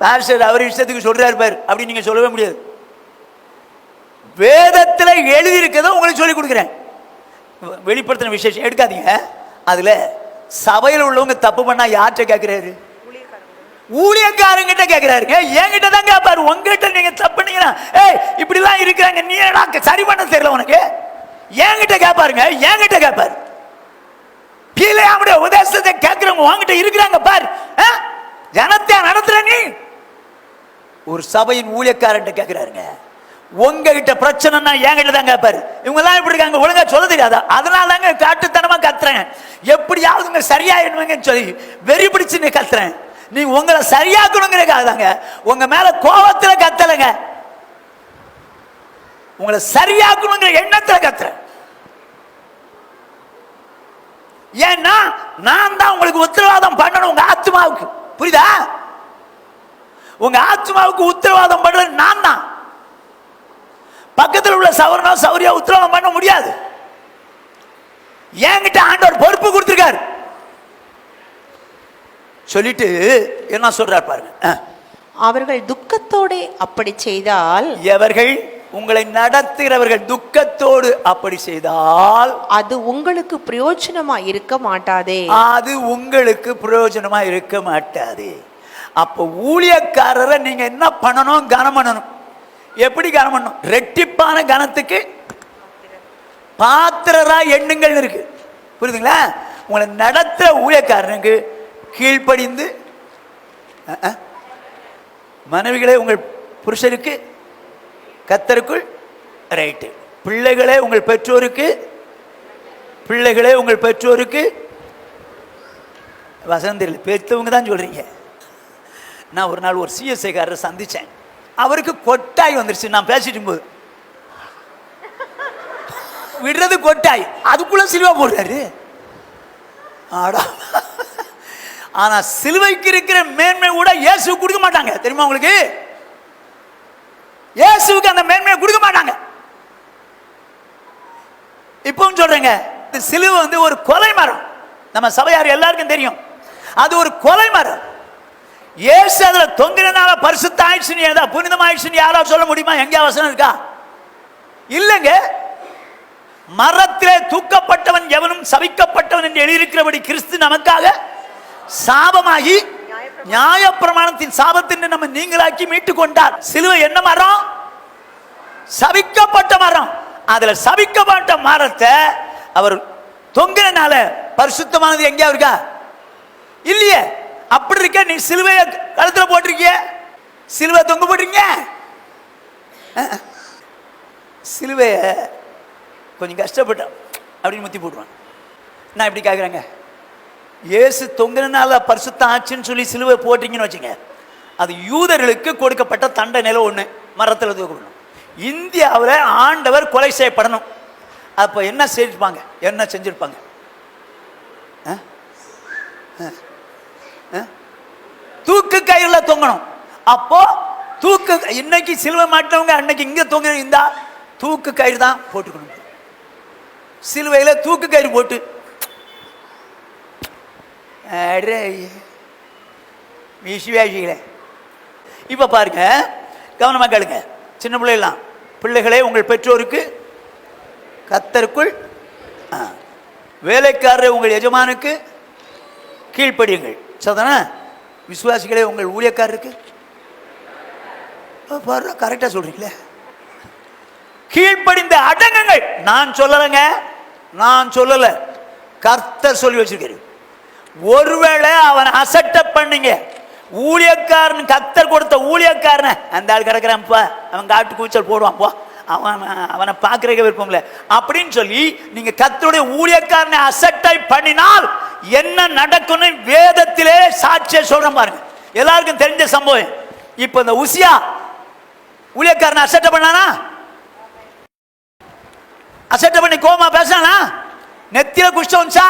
S1: பாஸ்டர் அவர் இஷ்டத்துக்கு சொல்றாரு பாரு, அப்படி நீங்க சொல்லவே முடியாது. வேதத்துல எழுதி இருக்கிறத உங்களுக்கு சொல்லி கொடுக்குறேன். வெளிப்படுத்தின விசேஷம் எடுக்காதீங்க. அதுல சபையில் உள்ளவங்க தப்பு பண்ணா யார்கிட்ட கேட்கிறாரு? ஊழியக்காரங்கிட்ட கேட்கிறாருங்க. என்கிட்ட தான் கேட்பாரு. உங்ககிட்ட நீங்க தப்புனீங்கன்னா, ஏய் இப்படி எல்லாம் இருக்கிறாங்க, நீ சரி பண்ண தெரியல உனக்கு, என்கிட்ட கேட்பாருங்க. என்கிட்ட கேட்பாரு. கீழே அவருடைய உபதேசத்தை கேட்கிறவங்க உங்ககிட்ட இருக்கிறாங்க பாரு. ஜனத்தை நடத்துற நீ ஒரு சபையின் ஊழியக்காரன் கேட்கிறாருங்க. உங்ககிட்ட பிரச்சனைனா என்கிட்ட தான் கேட்பாரு. இவங்க எல்லாம் இப்படி இருக்காங்க, ஒழுங்கா சொல்ல தெரியாதா? அதனால தாங்க காட்டுத்தனமா கத்துறேன், எப்படியாவது சரியாயிடுவாங்கன்னு சொல்லி வெறி பிடிச்சு கத்துறேன். நீ உங்களை சரியாக்கணுங்கிறதுக்காக தாங்க, உங்க மேல கோபத்துல கத்தலைங்க, உங்களை சரியாக்கணுங்கிற எண்ணத்துல கத்துறேன். ஏன்னா நான் தான் உங்களுக்கு உத்தரவாதம் பண்ணணும் உங்க ஆத்மாவுக்கு. புரியுதா? உங்க ஆத்மாவுக்கு உத்தரவாதம் பண்றது நான் தான். பக்கத்தில் உள்ள சவரனோ சௌரியா உத்தரவாதம் பண்ண முடியாது. என்கிட்ட ஆண்டவர் பொறுப்பு கொடுத்திருக்காரு. சொல்லிட்டு என்ன சொல்றார் பாருங்க,
S2: அவர்கள் துக்கத்தோடு அப்படி செய்தால்,
S1: எவர்கள் உங்களை நடத்துகிறவர்கள் துக்கத்தோடு அப்படி செய்தால்
S2: அது உங்களுக்கு பிரயோஜனமா இருக்க மாட்டாதே.
S1: அது உங்களுக்கு பிரயோஜனமா இருக்க மாட்டாது. அப்ப ஊழியக்காரரை நீங்க என்ன பண்ணணும்? கனம் பண்ணணும். எப்படி கனம் பண்ணணும்? ரெட்டிப்பான கனத்துக்கு பாத்திரரா எண்ணுங்கள் இருக்கு. புரியுதுங்களா? உங்களை நடத்துற ஊழியக்காரனுக்கு கீழ்ப்படிந்து, மனைவிகளே உங்கள் புருஷருக்கு கர்த்தருக்குள் ரைட்டு. பிள்ளைகளே உங்கள் பெற்றோருக்கு, பிள்ளைகளே உங்கள் பெற்றோருக்கு வசந்தில் பெற்றவங்க தான் சொல்றீங்க. நான் ஒரு நாள் ஒரு சிஎஸ்ஐக்காரரை சந்திச்சேன். அவருக்கு கொட்டாய் வந்துருச்சு. நான் பேசிட்டு போது விடுறது கொட்டாய், அதுக்குள்ள சிலுவை போடுறாரு. ஆனா சிலுவைக்கு இருக்கிற மேன்மை கூட இயேசு கொடுக்க மாட்டாங்க. தெரியுமா உங்களுக்கு? இயேசுவுக்கு அந்த மேன்மையை கொடுக்க மாட்டாங்க. இப்பவும் சொல்றேங்க, இந்த சிலுவை வந்து ஒரு கொலை மரம். நம்ம சபையார் எல்லாருக்கும் தெரியும், அது ஒரு கொலை மரம். இயேசு அதுல தொங்கினால பரிசுத்த ஆயிடுச்சுன்னு, ஏதா புனிதமாயிடுச்சுன்னு யாராவது சொல்ல முடியுமா? எங்கேயா வசனம் இருக்கா? இல்லைங்க. மரத்திலே தூக்கப்பட்டவன் எவனும் சபிக்கப்பட்டவன் என்று எழுதியிருக்கிறபடி கிறிஸ்து நமக்காக சாபமாகி நியாயப்பிரமாணத்தின் சாபத்தின் நம்ம நீங்களாக்கி மீட்டு கொண்டார். சிலுவை என்ன மரம்? சபிக்கப்பட்ட மரம். அதுல சபிக்கப்பட்ட மரத்தை அவர் தொங்கினால பரிசுத்தமானது எங்கேயா இருக்கா? இல்லையே. அப்படி இருக்க நீ சிலுவையை கழுத்துல போட்டிருக்கிய, சிலுவை தொங்க போட்டிருக்கீங்க. சிலுவைய கொஞ்சம் கஷ்டப்பட்டேன் அப்படின்னு முத்தி போட்டுருவான். நான் இப்படி கேட்குறேங்க, இயேசு தொங்கினால பரிசுத்தம் ஆச்சுன்னு சொல்லி சிலுவை போட்டிங்கன்னு வச்சுங்க, அது யூதர்களுக்கு கொடுக்கப்பட்ட தண்டனையில ஒன்று, மரத்தில் தூக்கணும். இந்தியாவில் ஆண்டவர் கொலை செய்யப்படணும். அப்போ என்ன செஞ்சிருப்பாங்க? என்ன செஞ்சிருப்பாங்க? தூக்கு கயிறுல தொங்கணும். அப்போ தூக்கு இன்னைக்கு சிலுவை மாட்டவங்க அன்னைக்கு இங்க தொங்க இருந்தா தூக்கு கயிறு தான் போட்டுக்கணும். சிலுவையில தூக்கு கயிறு போட்டு விசுவாசிகளே, இப்ப பாருங்க, கவனமா கேளுங்க. சின்ன பிள்ளைலாம், பிள்ளைகளே உங்கள் பெற்றோருக்கு கர்த்தருக்குள், வேலைக்காரரை உங்கள் எஜமானுக்கு கீழ்ப்படியுங்கள். சோதனா, விசுவாசிகளே உங்கள் ஊழியக்காரருக்கு கரெக்டா சொல்றீங்களே, கீழ்ப்படிந்த அடங்குங்கள். நான் சொல்லலைங்க, நான் சொல்லல, கர்த்தர் சொல்லி வச்சிருக்காரு. ஒருவேளை அவன் அசட்ட பண்ணீங்க, ஊழியக்காரன் கர்த்தர் கொடுத்த ஊழியக்காரன் அந்த ஆள் கிடக்குறான்ப்பா, அவன் காட்டு கூச்சல் போடுவான் போ, அவனை பார்க்கறதுக்கு விருப்பம் இல்லை அப்படின்னு சொல்லி நீங்க கர்த்தருடைய ஊழியக்காரனை அசட்டை பண்ணினால் என்ன நடக்கும்னு வேதத்திலே சாட்சியை சொல்றேன் பாருங்க. எல்லாருக்கும் தெரிஞ்ச சம்பவம். இப்ப இந்த உசியா ஊழியக்காரனை அசட்டை பண்ணானா? அசட்டை பண்ணி கோமா பேசானா? நெத்தியில குஷ்டம் வந்துச்சா?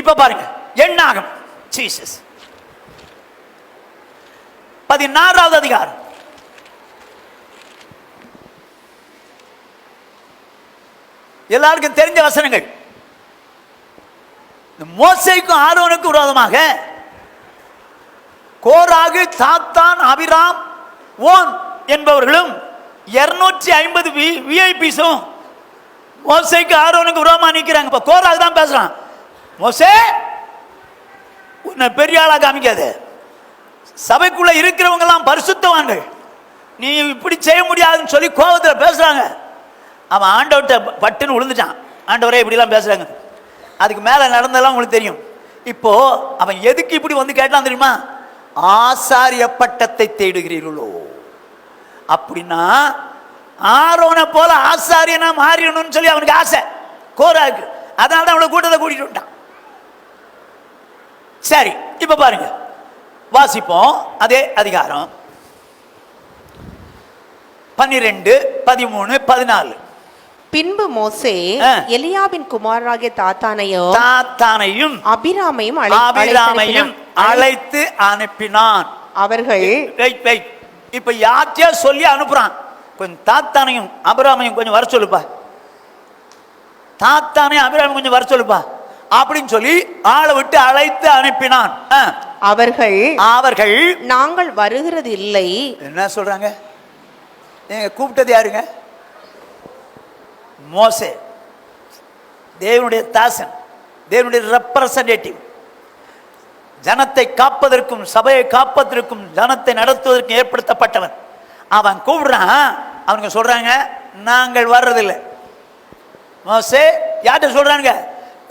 S1: இப்ப பாருங்க என்ன ஆகும். ஜீசஸ் 16வது அதிகாரம், எல்லாருக்கும் தெரிஞ்ச வசனங்கள். மோசேக்கும் ஆரோனுக்கும் விரோதமாக கோராகு, தாத்தான், அபிராம், ஓன் என்பவர்களும் 250 விஐபிஸும் மோசேக்கு ஆரோனுக்கு விரோதமா நிற்கிறாங்க. இப்ப கோராகு தான் பேசுறான், மோசே உன்னை பெரிய ஆளா காமிக்காது, சபைக்குள்ள இருக்கிறவங்க எல்லாம் பரிசுத்தவான்கள், நீ இப்படி செய்ய முடியாதுன்னு சொல்லி கோபத்தில் பேசுறாங்க. அவன் ஆண்டவர்கிட்ட பட்டுன்னு விழுந்துட்டான். ஆண்டவரே இப்படிலாம் பேசுறாங்க. அதுக்கு மேல நடந்ததெல்லாம் உங்களுக்கு தெரியும். இப்போ அவன் எதுக்கு இப்படி வந்து கேட்டான் தெரியுமா? ஆசாரிய பட்டத்தை தேடுகிறீர்களோ? அப்படின்னா ஆரோனை போல ஆசாரியனா மாறிடணும்னு சொல்லி அவனுக்கு ஆசை கோராக்கு. அதனால தான் அவளை கூட்டத்தை கூட்டிட்டு விட்டான். சரி, இப்ப பாருங்க, வாசிப்போம் அதே அதிகாரம் 12, 13, 14.
S2: பின்பு மோசே எலியாபின் குமாரராகிய தாத்தானையும் அபிராமையும்
S1: அழைத்து அனுப்பினான். அவர்கள் இப்ப யார்கிட்டயா சொல்லி அனுப்புறான், கொஞ்சம் தாத்தானையும் அபிராமையும் கொஞ்சம் வர சொல்லுப்பா, தாத்தானையும் அபிராமையும் கொஞ்சம் வர சொல்லுப்பா அப்படின்னு சொல்லி ஆளை விட்டு அழைத்து அனுப்பினான்.
S2: அவர்கள் நாங்கள் வருகிறது இல்லை.
S1: என்ன சொல்றாங்க? நீங்க கூப்பிட்டது யாருங்க? மோசே, தேவனுடைய தாசன், தேவனுடைய ரெப்ரசன்டேட்டிவ். ஜனத்தை காப்பதற்கும் சபையை காப்பதற்கும் ஜனத்தை நடத்துவதற்கும் ஏற்படுத்தப்பட்டவன். அவன் கூப்பிடுறான், அவங்க சொல்றாங்க நாங்கள் வர்றதில்லை. மோசே யார்கிட்ட சொல்றாங்க?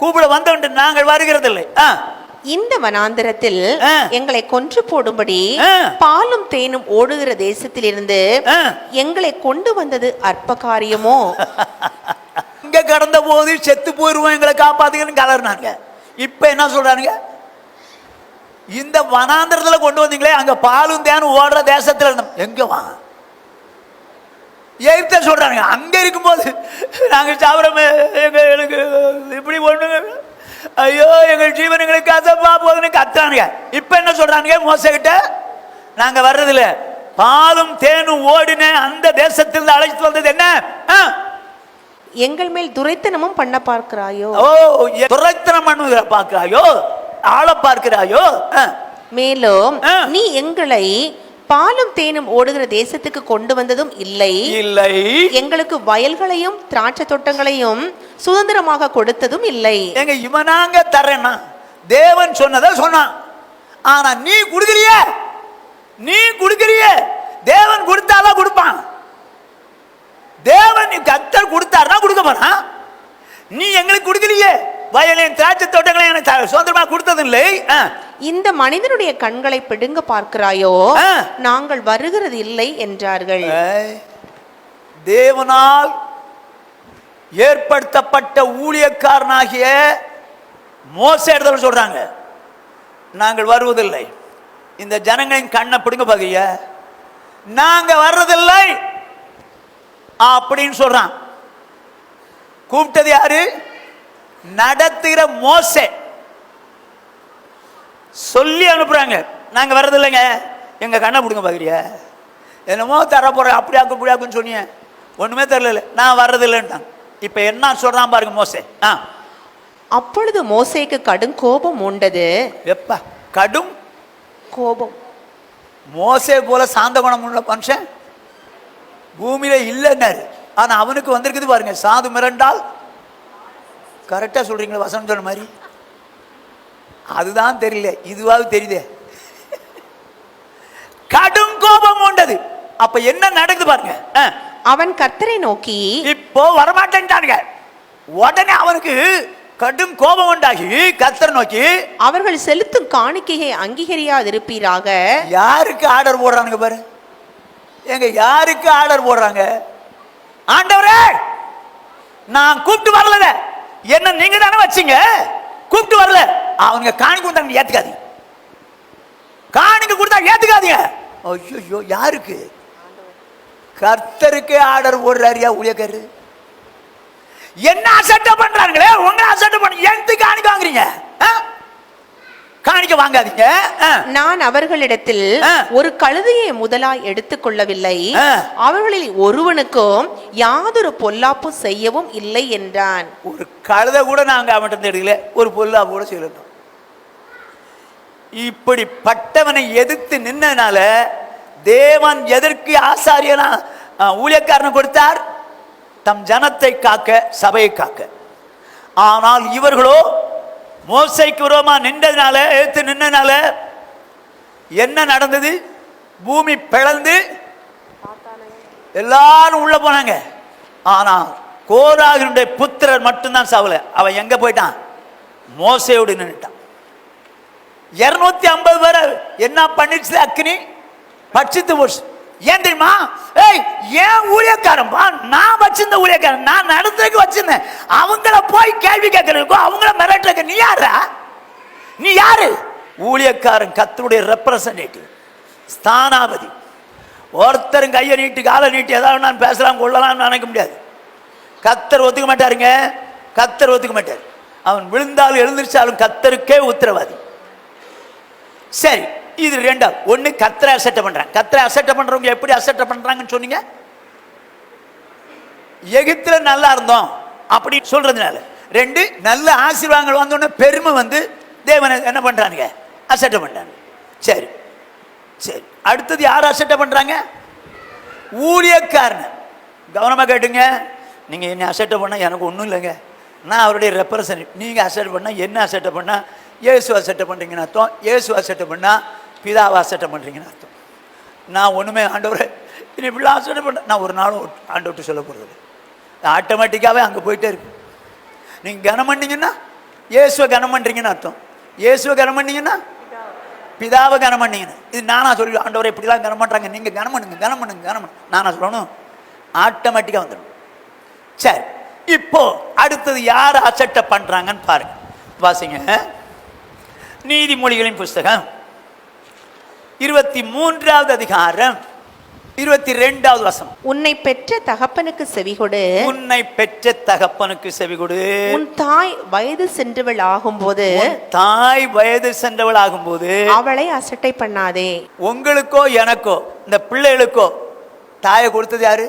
S1: கூப்பிட வந்தவன் நாங்கள் வருகிறது இல்லை.
S2: இந்த வனாந்தரத்தில் எங்களை கொன்று போடும்படி பாலும் தேனும் ஓடுகிற தேசத்திலிருந்து எங்களை கொண்டு வந்தது அற்ப காரியமோ?
S1: இங்க கடந்த போது செத்து போயிருவோம், எங்களை காப்பாத்துக்கன்னு கலர்னாங்க. இப்ப என்ன சொல்றானுங்க? இந்த வனாந்தரத்துல கொண்டு வந்தீங்களே, அங்க பாலும் தேனும் ஓடுற தேசத்துல இருந்தோம், எங்க வா எழுத்த சொல்றானுங்க. அங்க இருக்கும்போது நாங்க சாப்பிடமே எங்களுக்கு இப்படி ஒண்ணுங்க, ஐயோ எங்கள் ஜீவன் எங்களுக்கு கசப்பா போகுதுன்னு கத்துறானுங்க. இப்ப என்ன சொல்றானுங்க மோசே கிட்ட? நாங்க வர்றதில்ல, பாலும் தேனும் ஓடின அந்த தேசத்தில் அழைத்து வந்தது என்ன?
S2: எங்கள் மேல் துரைத்தனமும் பண்ண பார்க்கிறாயோ?
S1: ஓ, துரைத்தனம் பண்ணுகிற பார்க்கிறாயோ, ஆள பார்க்கிறாயோ?
S2: மேலும் நீ எங்களை பாலும் தேனும் ஓடுகிற தேசத்துக்கு கொண்டு வந்ததும் இல்லை, எங்களுக்கு வயல்களையும் திராட்சை தோட்டங்களையும் சுதந்திரமாக கொடுத்ததும் இல்லை.
S1: எங்க இவனாங்க தரேன்னா தேவன் சொன்னதை சொன்னான். ஆனா நீ குடுக்கறியே, நீ குடுக்கறியே. தேவன் கொடுத்தாதான் கொடுப்பான். தேவன் கர்த்தர் கொடுத்தாருன்னா கொடுக்க போறான். நீ எங்களுக்கு கொடுக்கலையே, வயலையும் திராட்சை தோட்டங்களையும் எனக்கு சுதந்திரமா கொடுத்தது இல்லை.
S2: இந்த மனிதனுடைய கண்களை பிடுங்க பார்க்கிறாயோ? நாங்கள் வருகிறது இல்லை என்றார்கள்.
S1: தேவனால் ஏற்படுத்தப்பட்ட ஊழியக்காரனாகிய மோசே சொல்றாங்க, நாங்கள் வருவதில்லை. இந்த ஜனங்களின் கண்ணை பிடுங்க பாக்கிய, நாங்க வர்றதில்லை அப்படின்னு சொல்றான். கூப்பிட்டது யாரு? நடத்துகிற மோசே சொல்லி அனுப்புறாங்க, நாங்க வர்றதில்லைங்க, எங்க கண்ணை பிடுங்க பாக்குறிய, என்னமோ தர போற அப்படியாக்கு இப்படியாக்குன்னு சொன்னீங்க, ஒண்ணுமே தெரியல, நான் வர்றதில்லைன்ட்டான். இப்ப என்ன சொல்றான் பாருங்க மோசே.
S2: அப்பொழுது மோசேக்கு கடும் கோபம் உண்டது.
S1: எப்ப கடும்
S2: கோபம்?
S1: மோசே போல சாந்த குணம் உள்ள மனுஷன் பூமியில இல்லைன்னாரு. ஆனா அவனுக்கு வந்திருக்குது பாருங்க, சாது மிரண்டால். கரெக்டா சொல்றீங்களா வசனம் சொன்ன மாதிரி? அதுதான் தெரியல, இதுவாவது தெரியுதே. கடும் கோபம் உண்டது. அப்ப என்ன நடக்குது பாருங்க.
S2: அவன் கர்த்தரை நோக்கி
S1: இப்போ வரமாட்டேன்ட்டானுங்க. உடனே அவனுக்கு கடும் கோபம் உண்டாகி கர்த்தரை நோக்கி,
S2: அவர்கள் செலுத்தும் காணிக்கையை அங்கீகரியாதிருப்பீராக.
S1: யாருக்கு ஆர்டர் போடுறானுங்க பாரு, எங்க யாருக்கு ஆர்டர் போடுறாங்க? ஆண்டவரே, நான் கூப்பிட்டு வரல, என்ன நீங்க தானே வச்சீங்க, கூப்பிட்டு வரல. அவங்க காணிக்கை கொடுத்தாங்க, ஏத்துக்காதீங்க. காணிக்கை கொடுத்தா ஏத்துக்காதீங்க. ஐயோ, யாருக்கு? கர்த்தருக்கு ஆர்டர் போடுறாரியா ஊழியக்காரரு? என்ன அசட்ட பண்றாங்களே, உங்க அசட்ட பண்ண எந்த காணிக்கை வாங்குறீங்க? காணிக்கை வாங்காதீங்க.
S2: நான் அவர்களிடத்தில் ஒரு கழுதையை முதலாய் எடுத்துக் கொள்ளவில்லை, அவர்களில் ஒருவனுக்கும் யாதொரு பொல்லாப்பு செய்யவும் இல்லை என்றான்.
S1: ஒரு கழுதை கூட நாங்க அவன் எடுக்கல, ஒரு பொல்லாப்பு கூட செய்யலாம். இப்படிப்பட்டவனை எதிர்த்து நின்னனால தேவன் எதற்கு ஆசாரியனா ஊழியக்காரனை கொடுத்தார்? தம் ஜனத்தை காக்க, சபையை காக்க. ஆனால் இவர்களோ மோசைக்கு விரோதமா நின்றதுனால, எடுத்து நின்றனால என்ன நடந்தது? பூமி பிளந்து எல்லாரும் உள்ள போனாங்க. ஆனா கோராகினுடைய புத்திரர் மட்டும்தான் சாவல. அவன் எங்க போயிட்டான்? மோசையோடு நின்றுட்டான். 250 பேர் என்ன பண்ணிடுச்சு? அக்னி பட்சித்து போச்சு. ஏன் தெரியுமா? ஏன் ஊழியக்காரன், நான் வச்சிருந்த ஊழியக்காரன், நான் நடத்துறதுக்கு வச்சிருந்தேன், அவங்கள போய் கேள்வி கேட்கறதுக்கோ அவங்கள மிரட்டுறதுக்கு நீ யாரா? நீ யாரு? ஊழியக்காரன் கர்த்தருடைய ரெப்ரசன்டேட்டிவ், ஸ்தானாபதி. ஒருத்தரும் கையை நீட்டி காலை நீட்டி ஏதாவது நான் பேசலாம் கொள்ளலாம்னு நினைக்க முடியாது. கர்த்தர் ஒத்துக்க மாட்டாருங்க, கர்த்தர் ஒத்துக்க மாட்டார். அவன் விழுந்தாலும் எழுந்திருச்சாலும் கர்த்தருக்கே உத்தரவாதி. சரி, இது ரெண்டாவது. ஒண்ணு கர்த்தரை அசட்டை பண்றாங்க. கர்த்தரை அசட்டை பண்றவங்க எப்படி அசட்டை பண்றாங்கன்னு சொன்னீங்க? எகிப்துல நல்லா இருந்தோம் அப்படி சொல்றதுனால. ரெண்டு, நல்ல ஆசீர்வாதங்கள் வந்தோடனே பெருமை வந்து தேவனை என்ன பண்றானுங்க? அசட்டை பண்றாங்க. சரி சரி, அடுத்தது யார் அசட்டை பண்றாங்க? ஊழியக்காரன். கவனமா கேட்டுங்க. நீங்க என்ன அசட்டை பண்ணா எனக்கு ஒன்றும் இல்லைங்க, நான் அவருடைய ரெப்ரசன்டேட்டிவ். நீங்க அசட்டை பண்ணா என்ன அசட்டை பண்ணா? இயேசு அசட்டை பண்றீங்கன்னு அர்த்தம். இயேசு அசட்டை பண்ணா பிதாவை அசட்டை பண்றீங்கன்னு அர்த்தம். நான் ஒண்ணுமே ஆண்டவரை இனி இப்படிலாம் அசட்டை பண்ண நான் ஒரு நாளும் ஆண்டவர்கிட்ட சொல்ல போறது. ஆட்டோமேட்டிக்காவே அங்க போயிட்டே இருக்கு. நீங்க கனம் பண்ணீங்கன்னா இயேசுவை கனம் பண்றீங்கன்னு அர்த்தம். இயேசுவை கனம் பண்ணீங்கன்னா பிதாவை கனம் பண்ணீங்கன்னு. இது நானா சொல்லி ஆண்டவரை இப்படிலாம் கனம் பண்றாங்க, நீங்க கனம் பண்ணுங்க கனம் பண்ணுங்க கனம் பண்ணுங்க நானா சொல்லணும்? ஆட்டோமேட்டிக்கா வந்துடும். சரி, இப்போ அடுத்தது யார் அசட்டை பண்றாங்கன்னு பாருங்க. வாசிங்க நீதிமொழிகளின் புஸ்தகம் 23வது அதிகாரம் 22வது வசனம்.
S2: உன்னை பெற்ற தகப்பனுக்கு செவிகொடு,
S1: உன்னை பெற்ற தகப்பனுக்கு செவிகொடு.
S2: உன் தாய் வயது சென்றவள் ஆகும்போது,
S1: தாய் வயது சென்றவள் ஆகும்போது
S2: அவளை அசட்டை பண்ணாதே.
S1: உங்களுக்கோ எனக்கோ இந்த பிள்ளைகளுக்கோ தாயை கொடுத்தது யாரு?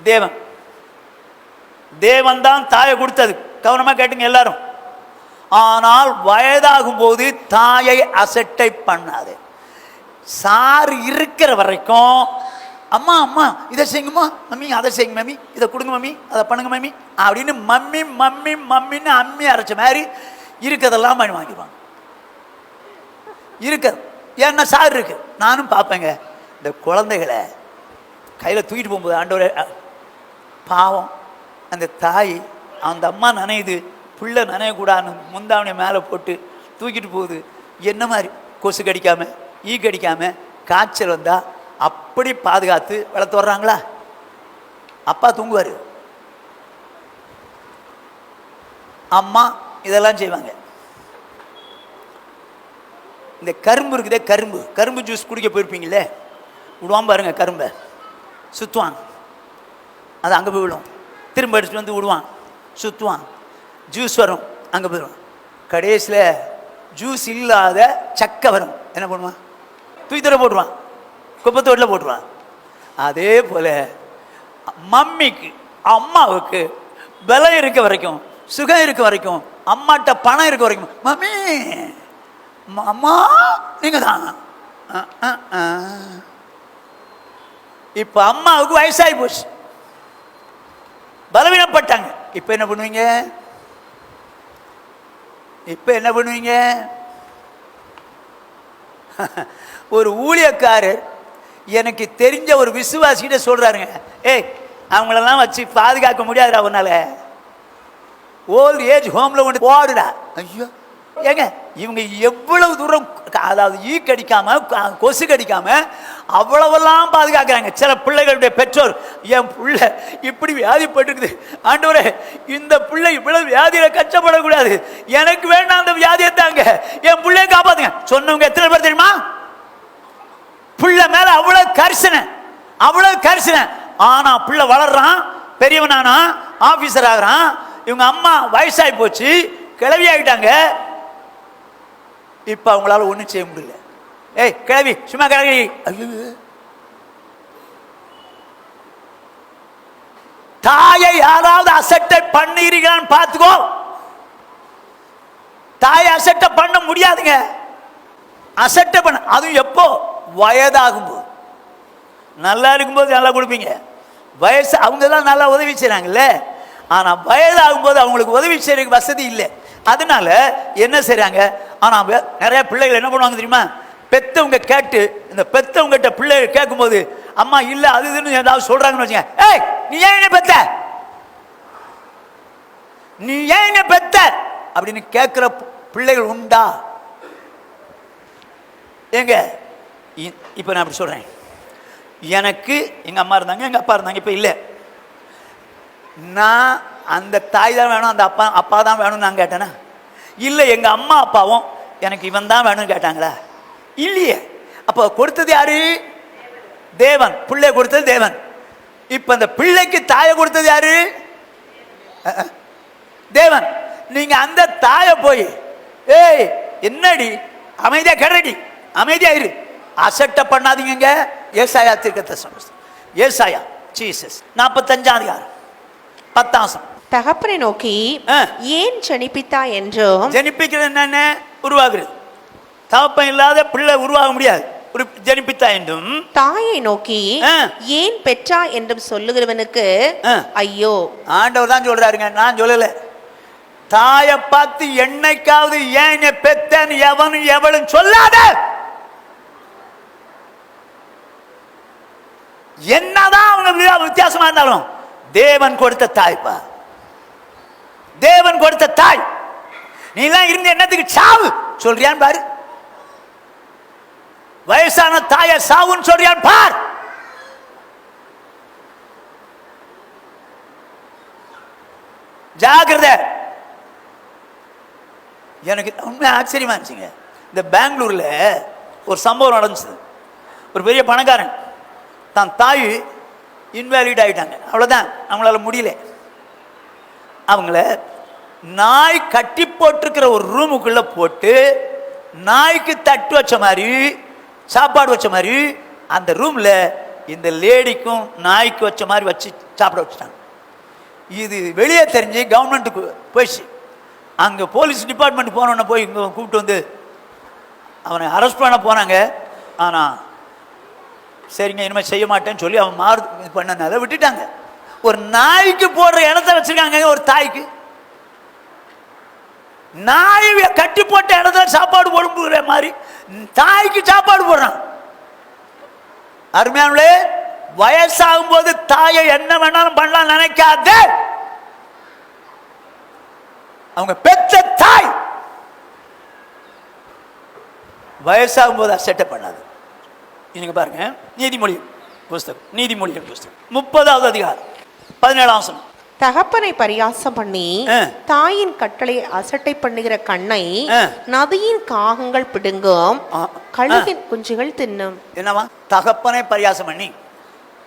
S1: தேவன். தேவன் தான் தாயை கொடுத்தது. கவனமா கேட்டுங்க எல்லாரும். ஆனால் வயதாகும் போது தாயை அசட்டை பண்ணாது. சார் இருக்கிற வரைக்கும் அம்மா அம்மா இதை செய்யுங்கம்மா மம்மி, அதை செய்யுங்க மம்மி, இதை கொடுங்க மம்மி, அதை பண்ணுங்க மம்மி அப்படின்னு மம்மி மம்மி மம்மின்னு அம்மி அரைச்ச மாதிரி இருக்கிறதெல்லாம் பண்ணி வாங்கிடுவாங்க. இருக்கிறது ஏன்னா சார் இருக்கு. நானும் பார்ப்பேங்க இந்த குழந்தைகளை கையில் தூக்கிட்டு போகும்போது, ஆண்டவரே பாவம் அந்த தாய் அந்த அம்மா நனையுது, புள்ள நனையக்கூடாதுன்னு முந்தாவனை மேலே போட்டு தூக்கிட்டு போகுது. என்ன மாதிரி கொசு கடிக்காம ஈ கடிக்காம காய்ச்சல் வந்தா அப்படி பாதுகாத்து வளர்த்து வர்றாங்களா? அப்பா தூங்குவார், அம்மா இதெல்லாம் செய்வாங்க. இந்த கரும்பு இருக்குதே, கரும்பு கரும்பு ஜூஸ் குடிக்க போயிருப்பீங்களே, விடுவான் பாருங்க, கரும்பை சுற்றுவான், அது அங்கே போய் விடும், திரும்ப அடிச்சுட்டு வந்து விடுவான், சுற்றுவான், ஜூஸ் வரும், அங்கே போயிடுவான். கடைசியில் ஜூஸ் இல்லாத சக்கை வரும், என்ன பண்ணுவான்? தூக்கித்தர போட்டுருவான், குப்பத்தோட்டில் போட்டுருவான். அதே போல் மம்மிக்கு அம்மாவுக்கு பலம் இருக்க வரைக்கும், சுகம் இருக்க வரைக்கும், அம்மாட்ட பணம் இருக்க வரைக்கும், மம்மி அம்மா நீங்க தான். இப்போ அம்மாவுக்கு வயசாகி போச்சு, பலவீனப்பட்டாங்க. இப்போ என்ன பண்ணுவீங்க? இப்போ என்ன பண்ணுவீங்க? ஒரு ஊழியக்காரர் எனக்கு தெரிஞ்ச ஒரு விசுவாசிகிட்ட சொல்றாருங்க, ஏய் அவங்களெல்லாம் வச்சு பாதுகாக்க முடியாதுடா அவனால, ஓல்டு ஏஜ் ஹோம்ல கொண்டு போடுடா. ஐயோ ஏங்க இவங்க எவ்வளவு தூரம், அதாவது ஈ கடிக்காம கொசு கடிக்காம அவ்வளவெல்லாம் பாதுகாக்கிறாங்க. சில பிள்ளைகளுடைய பெற்றோர், என் பிள்ளை இப்படி வியாதிப்பட்டிருக்குது ஆண்டவரே, இந்த பிள்ளை இவ்வளவு வியாதியில கஷ்டப்படக்கூடாது, எனக்கு வேண்டாம் அந்த வியாதியை தாங்க, என் பிள்ளைய காப்பாத்துங்க சொன்னவங்க எத்தனை பேர் தெரியுமா? பிள்ளை மேல அவ்வளவு கரிசனை, அவ்வளவு கரிசனை. ஆனா பிள்ளை வளர்றான், பெரியவனானா, ஆபீசர் ஆகிறான், இவங்க அம்மா வயசாகி போச்சு, கிளவி ஆகிட்டாங்க. இப்ப அவங்களால ஒண்ணும் செய்ய முடியல. ஏய் கிளவி சும்மா கிளவி, ஐயோ தாயை யாராவது அசட்டை பண்ணீங்கன்னு பார்த்துக்கோ. தாயை அசட்டை பண்ண முடியாதுங்க. அசட்டை பண்ண, அதுவும் எப்போ? வயதாகும் போது. நல்லா இருக்கும்போது நல்லா கொடுப்பீங்க, வயசு அவங்க தான் நல்லா உதவி செய்றாங்கல்ல. ஆனா வயதாகும் போது அவங்களுக்கு உதவி செய்யறதுக்கு வசதி இல்லை. அதனால என்ன செய்றாங்க? ஆனா நிறைய பிள்ளைகள் என்ன பண்ணுவாங்க தெரியுமா? பெத்தவங்க கேட்டு, இந்த பெத்தவங்கிட்ட பிள்ளைகள் கேட்கும் போது அம்மா இல்ல அது இதுன்னு ஏதாவது சொல்றாங்கன்னு வச்சுங்க, ஏய் நீ ஏன் என்ன பெத்த, நீ ஏன் என்ன பெத்த அப்படின்னு கேட்கிற பிள்ளைகள் உண்டா? ஏங்க இப்ப நான் அப்படி சொல்றேன், எனக்கு எங்க அம்மா இருந்தாங்க, எங்க அப்பா இருந்தாங்க, இப்ப இல்லை. நான் அந்த தாய் தான் வேணும், அந்த அப்பா தான் வேணும்னு நான் கேட்டேனா? இல்லை, எங்க அம்மா அப்பாவும் எனக்கு இவன் தான் வேணும்னு கேட்டாங்களா? இல்லையே. அப்போ கொடுத்தது யாரு? தேவன். பிள்ளை கொடுத்தது தேவன். இப்ப அந்த பிள்ளைக்கு தாயை கொடுத்தது யாரு? தேவன். நீங்க அந்த தாயை போய் ஏய் என்னடி அமைதியா கடடி, அமைதியா இரு, அசட்டை பண்ணாதீங்க. ஏசாயா தீர்க்கதரிசி, ஏசாயா ஜீசஸ் 45ஆம் அதிகாரம் 10
S2: தகப்பனை நோக்கி ஏன் ஜனிப்பித்தா என்றும்,
S1: ஜனிப்பிக்கிறது என்ன? உருவாகுறது. தகப்பன் இல்லாத பிள்ளை உருவாக முடியாது. ஜனிப்பித்தா என்றும்,
S2: தாயை நோக்கி ஏன் பெற்றா என்றும் சொல்லுகிறவனுக்கு ஐயோ.
S1: ஆண்டவர் தான் சொல்றாருங்க, நான் சொல்லல. தாயை பார்த்து என்னைக்காவது ஏன் பெத்தன்னு எவனும் எவளும் சொல்லாத. என்னதான் அவங்க வித்தியாசமா இருந்தாலும் தேவன் கொடுத்த தாய்ப்பா. தேவன் கொடுத்த தாய். நீ எல்லாம் இருந்து என்னத்துக்கு சாவு சொல்றியான் பாரு. வயசான தாய சாவுன்னு சொல்றியான் பார். ஜாகிரதை. எனக்கு உண்மை ஆச்சரியமா இருந்துச்சுங்க. இந்த பெங்களூர்ல ஒரு சம்பவம் நடந்துச்சு. ஒரு பெரிய பணக்காரன் தான் தாய் இன்வாலிட் ஆகிட்டாங்க, அவ்வளோதான், அவங்களால முடியல. அவங்கள நாய் கட்டி போட்டிருக்கிற ஒரு ரூமுக்குள்ள போட்டு நாய்க்கு தட்டு வச்ச மாதிரி சாப்பாடு வச்ச மாதிரி அந்த ரூம்ல இந்த லேடிக்கும் நாய்க்கு வச்ச மாதிரி வச்சு சாப்பிட வச்சுட்டாங்க. இது வெளியே தெரிஞ்சு கவர்மெண்ட்டுக்கு போயிடுச்சு. அங்கே போலீஸ் டிபார்ட்மெண்ட் போனோன்னு போய் இங்கே கூப்பிட்டு வந்து அவனை அரெஸ்ட் பண்ண போனாங்க. ஆனால் சரிங்க இனிமேல் செய்ய மாட்டேன்னு சொல்லி அவன் இது பண்ணனால விட்டுட்டாங்க. ஒரு நாய்க்கு போடுற இடத்த வச்சிருக்காங்க. ஒரு தாய்க்கு நாய் கட்டி போட்ட இடத்துல சாப்பாடு போடுற மாதிரி தாய்க்கு சாப்பாடு போடுறான். அருமையானே, வயசாகும் போது தாயை என்ன வேணாலும் பண்ணலாம் நினைக்காத. அவங்க பெற்ற தாய் வயசாகும் போது அசட்டை பண்ணாது. நீங்க பாருங்க, நீதிமொழி புஸ்தகம், நீதிமொழிகள் புஸ்தகம் 30வது அதிகாரம் 17ஆம் வசனம்.
S2: தகப்பனை பரியாசம் பண்ணி தாயின் கட்டளை அசட்டை பண்ணுகிற கண்ணை நதியின் காகங்கள் பிடுங்கும், கழுகின் குஞ்சுகள் தின்னும்.
S1: என்னவா? தகப்பனை பரியாசம் பண்ணி